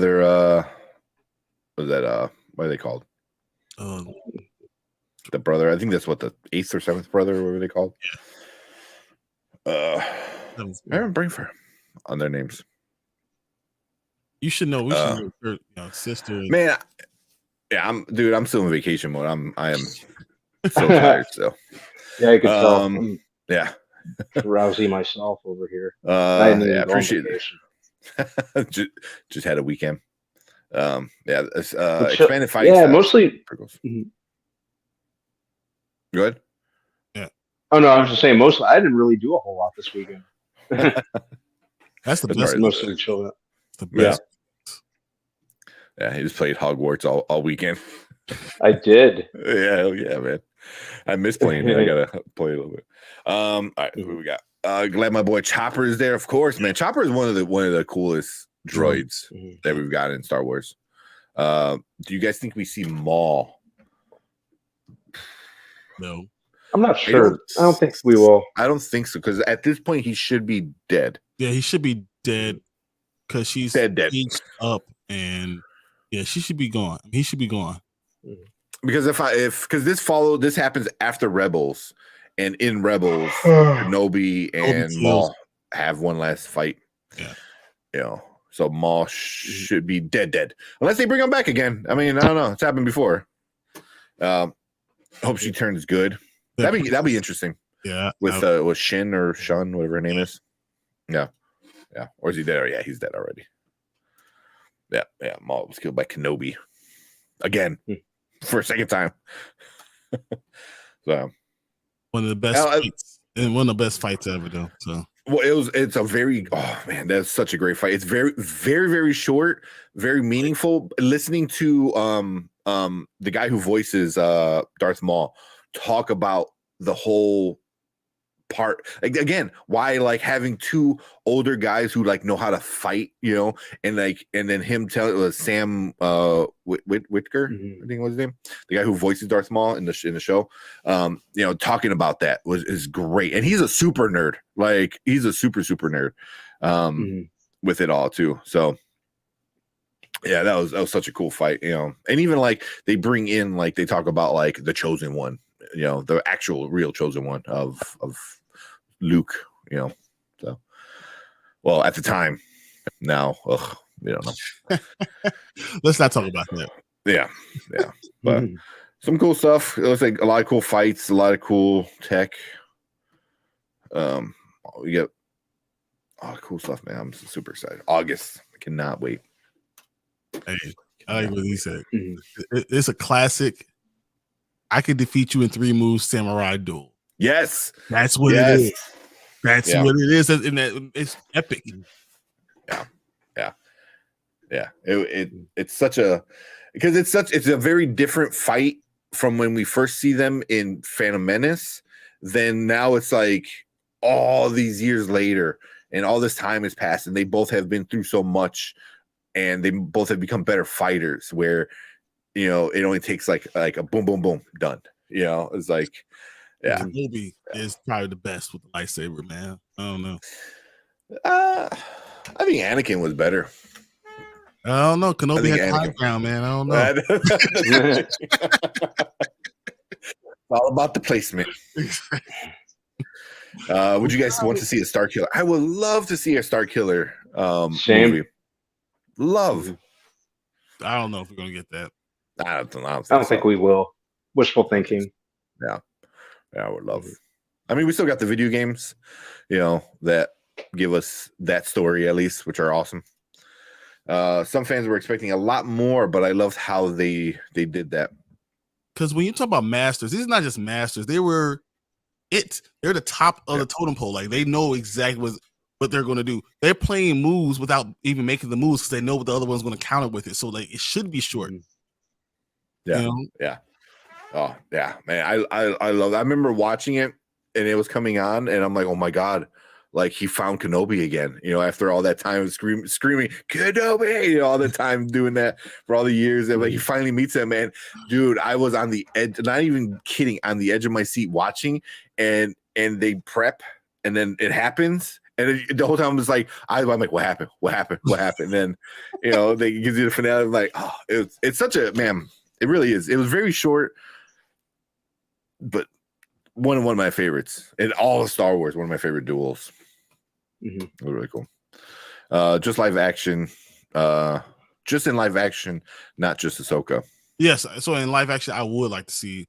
S1: that? What are they called? The brother. I think that's what the 8th or 7th brother. What were they called? I haven't brain for on their names.
S2: You should know. We should know your sister.
S1: Man, I'm still in vacation mode. I am so tired. So
S3: yeah, I could tell.
S1: Yeah,
S3: Rousey myself over here.
S1: I appreciate it. just had a weekend. Expanded fight.
S3: Yeah, mostly.
S1: Good.
S2: Yeah.
S3: Oh no, I was just saying. Mostly, I didn't really do a whole lot this weekend.
S2: That's the best.
S3: Mostly chill out.
S2: The best.
S1: Yeah, he just played Hogwarts all weekend.
S3: I did.
S1: Yeah, man. I miss playing it. I gotta play a little bit. All right, who we got? Glad my boy Chopper is there, of course, man. Chopper is one of the coolest droids that we've got in Star Wars. Do you guys think we see Maul?
S2: No.
S3: I'm not sure. I don't think we will.
S1: I don't think so, because at this point he should be dead.
S2: Yeah, he should be dead because she's
S1: Dead.
S2: aged up, and yeah, she should be gone. He should be gone.
S1: Because because this happens after Rebels, and in Rebels, Kenobi and
S2: kills.
S1: Maul have one last fight.
S2: Yeah.
S1: You know, so Maul should be dead, unless they bring him back again. I mean, I don't know. It's happened before. Hope she turns good. That'd be interesting.
S2: Yeah,
S1: with Shin or Shun, whatever her name is. Yeah. Or is he dead? Yeah, he's dead already. Yeah. Maul was killed by Kenobi again for a second time. So
S2: one of the best fights, and one of the best fights ever, though. So.
S1: Well, it's a very, oh man, that's such a great fight. It's very, very, very short, very meaningful. Listening to the guy who voices Darth Maul talk about the whole part, like, again, why like having two older guys who like know how to fight, you know, and then him telling Sam Whitaker, I think was his name, the guy who voices Darth Maul in the show, you know, talking about that is great, and he's a super nerd, like he's a super nerd, with it all too. So yeah, that was such a cool fight, you know, and even like they bring in, like they talk about like the chosen one, you know, the actual real chosen one of Luke, you know. So, well, at the time, now, we don't know.
S2: Let's not talk about that.
S1: Yeah, but some cool stuff. It looks like a lot of cool fights, a lot of cool tech. We get cool stuff, man. I'm super excited. August, I cannot wait.
S2: Hey, I like what he said. It's a classic. I can defeat you in 3 moves, samurai duel.
S1: Yes,
S2: that's what it is. That's what it is, and it's epic.
S1: Yeah. It's such a, because it's a very different fight from when we first see them in Phantom Menace. Then now it's like all these years later, and all this time has passed, and they both have been through so much, and they both have become better fighters. Where, you know, it only takes like a boom, boom, boom, done. You know, it's like. Yeah,
S2: Kenobi is probably the best with the lightsaber, man. I don't know.
S1: I think Anakin was better.
S2: I don't know. Kenobi had high ground, man. I don't know.
S1: All about the placement. Would you guys want to see a Star Killer? I would love to see a Star Killer movie. Love.
S2: I don't know if we're gonna get that.
S1: I don't
S3: think we will. Wishful thinking.
S1: Yeah, I would love. I mean, we still got the video games, you know, that give us that story at least, which are awesome. Some fans were expecting a lot more, but I loved how they did that.
S2: Because when you talk about masters, these are not just masters. They're the top of the totem pole. Like, they know exactly what they're going to do. They're playing moves without even making the moves because they know what the other one's going to counter with it. So like, it should be short.
S1: Yeah,
S2: you know?
S1: Yeah. Oh yeah, man. I love that. I remember watching it and it was coming on, and I'm like, oh my god, like he found Kenobi again. You know, after all that time screaming Kenobi, you know, all the time doing that for all the years, and like he finally meets him. And dude, I was on the edge, not even kidding, on the edge of my seat watching, and they prep, and then it happens. And the whole time I'm just like, I'm like, what happened? And then, you know, they gives you the finale. I'm like, oh, it's such a, man, it really is. It was very short, but one of my favorites in all of Star Wars. One of my favorite duels. It was really cool. Just live action. Just in live action, not just Ahsoka.
S2: Yes. So in live action, I would like to see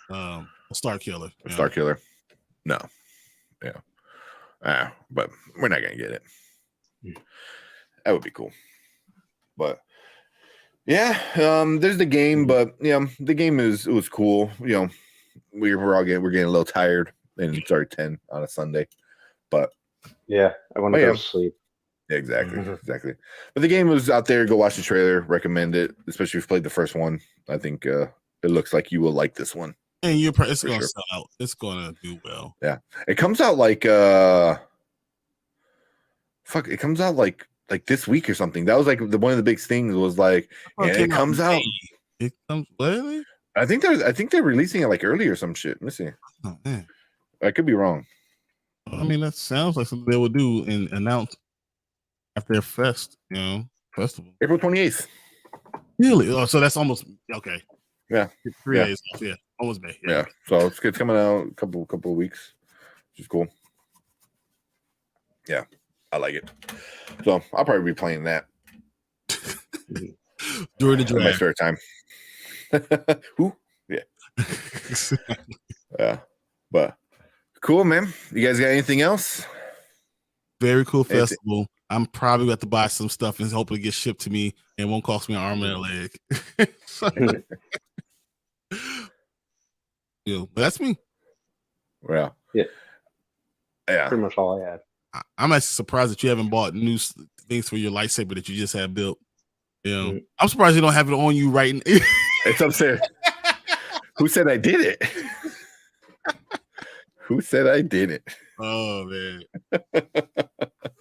S2: a Star Killer.
S1: Star Killer. No. Yeah. But we're not gonna get it. That would be cool. But yeah, there's the game, but yeah, the game was cool. You know, we're getting a little tired, and it's already 10 on a Sunday. But
S3: yeah, I want to go to sleep.
S1: Yeah, exactly. But the game was out there. Go watch the trailer. Recommend it, especially if you played the first one. I think it looks like you will like this one.
S2: And it's going to sell out. It's going to do well.
S1: Yeah, it comes out like it comes out like like this week or something. That was like one of the big things was like,
S2: Oh,
S1: and it comes out.
S2: It comes really?
S1: I think they're releasing it like early or some shit. Let me see.
S2: Oh man.
S1: I could be wrong.
S2: I mean, that sounds like something they would do and announce after their festival.
S1: April 28th.
S2: Really? Oh, so that's almost okay.
S1: Yeah.
S2: 3
S1: Yeah.
S2: days off. Yeah. Almost May.
S1: Yeah. So it's coming out a couple of weeks, which is cool. Yeah, I like it. So I'll probably be playing that
S2: During the
S1: in my
S2: draft.
S1: spare time. Who? Yeah. Yeah. But cool, man. You guys got anything else?
S2: Very cool festival. I'm probably going to buy some stuff and hopefully get shipped to me and won't cost me an arm and a leg. But that's me.
S1: Yeah.
S3: Yeah.
S1: Yeah.
S3: Pretty much all I had.
S2: I'm actually surprised that you haven't bought new things for your lightsaber that you just had built. I'm surprised you don't have it on you right now.
S1: It's upstairs. Who said I did it? Who said I did it?
S2: Oh man. We're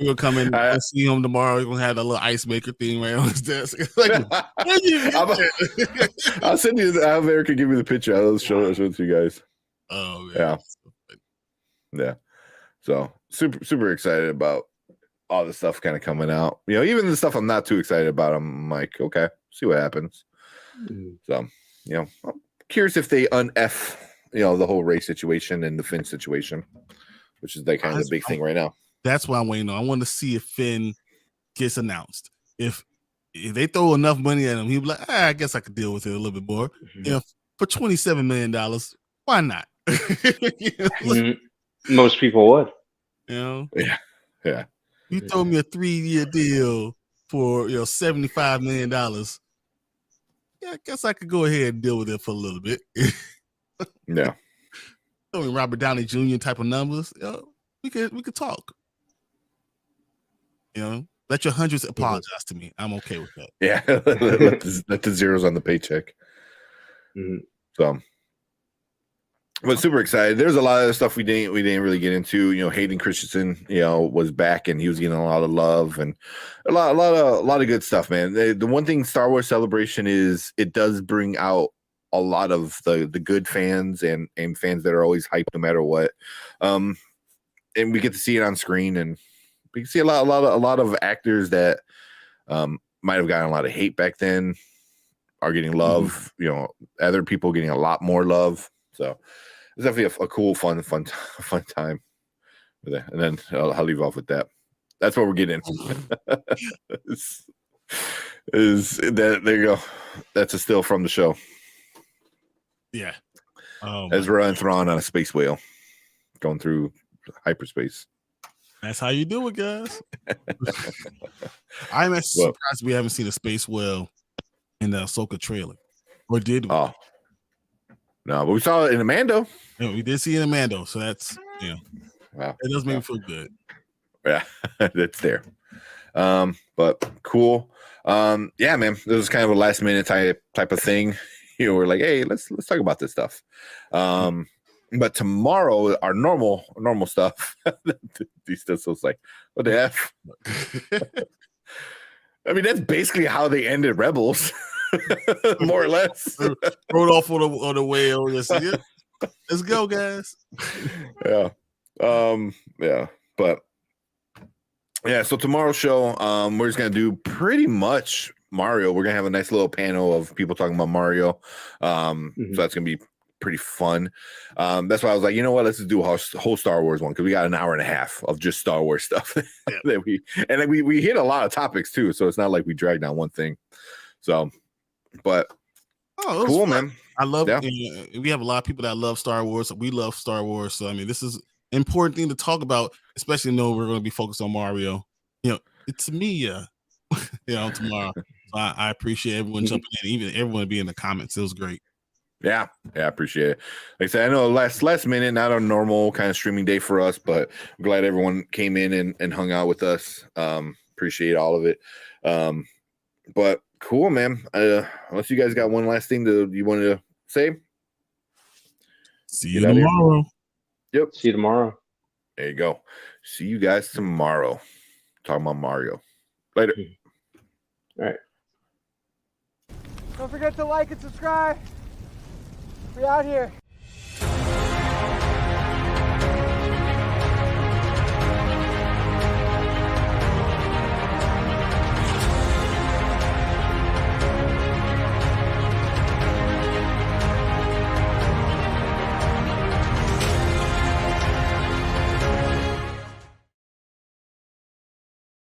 S2: gonna come in and see him tomorrow. We're gonna have a little ice maker thing right on his desk.
S1: I'll send you. I'll have Erica give me the picture. I'll show it to you guys.
S2: Oh man.
S1: Yeah. Yeah. So super excited about all the stuff kind of coming out. Even the stuff I'm not too excited about, I'm like, okay, see what happens. So, I'm curious if they un-F, the whole Rey situation and the Finn situation, which is like kind of the big thing right now.
S2: That's why I'm waiting on. I want to see if Finn gets announced. If they throw enough money at him, he'll be like, I guess I could deal with it a little bit more. For $27 million, why not?
S3: Most people would.
S1: Yeah.
S2: You throw me a 3-year deal for $75 million. Yeah, I guess I could go ahead and deal with it for a little bit.
S1: Yeah.
S2: Robert Downey Jr. type of numbers. We could talk. Let your hundreds apologize to me. I'm okay with that.
S1: Yeah. let the zeros on the paycheck. So, but super excited. There's a lot of stuff we didn't really get into. Hayden Christensen, was back and he was getting a lot of love and a lot of good stuff, man. The one thing Star Wars Celebration is, it does bring out a lot of the good fans and fans that are always hyped no matter what. And we get to see it on screen, and we can see a lot of actors that might have gotten a lot of hate back then are getting love. Other people getting a lot more love. So it's definitely a cool, fun time with it. And then I'll leave off with that. That's what we're getting. is that there you go? That's a still from the show.
S2: Yeah.
S1: Ezra and Thrawn on a space whale going through hyperspace.
S2: That's how you do it, guys. I'm actually surprised we haven't seen a space whale in the Ahsoka trailer. Or did we?
S1: Oh. No, but we saw it in Mando.
S2: Yeah, we did see it in Mando, so that's
S1: wow.
S2: It does make me feel good.
S1: Yeah, that's there. But cool. Yeah, man. This was kind of a last minute type of thing. We're like, hey, let's talk about this stuff. But tomorrow, our normal stuff. These stuff was like, what the F? I mean, that's basically how they ended Rebels, more or less.
S2: Rode off on the whale. Let's go, guys.
S1: Yeah. Yeah. But yeah, so tomorrow's show, we're just gonna do pretty much Mario. We're gonna have a nice little panel of people talking about Mario. So that's gonna be pretty fun. That's why I was like, you know what, let's just do a whole Star Wars one, because we got an hour and a half of just Star Wars stuff. That we hit a lot of topics too, so it's not like we dragged down one thing. So, but cool, man.
S2: I love we have a lot of people that love Star Wars. We love Star Wars, so I mean, this is an important thing to talk about, especially though we're going to be focused on Mario. It's me, tomorrow. So I appreciate everyone jumping in, even everyone being in the comments. It was great. Yeah,
S1: I appreciate it. Like I said, I know last minute, not a normal kind of streaming day for us, but I'm glad everyone came in and hung out with us. Appreciate all of it. But cool, man. Unless you guys got one last thing you wanted to say.
S2: See you tomorrow.
S1: Yep.
S3: See you tomorrow.
S1: There you go. See you guys tomorrow. Talking about Mario. Later.
S3: All right.
S6: Don't forget to like and subscribe. We out here.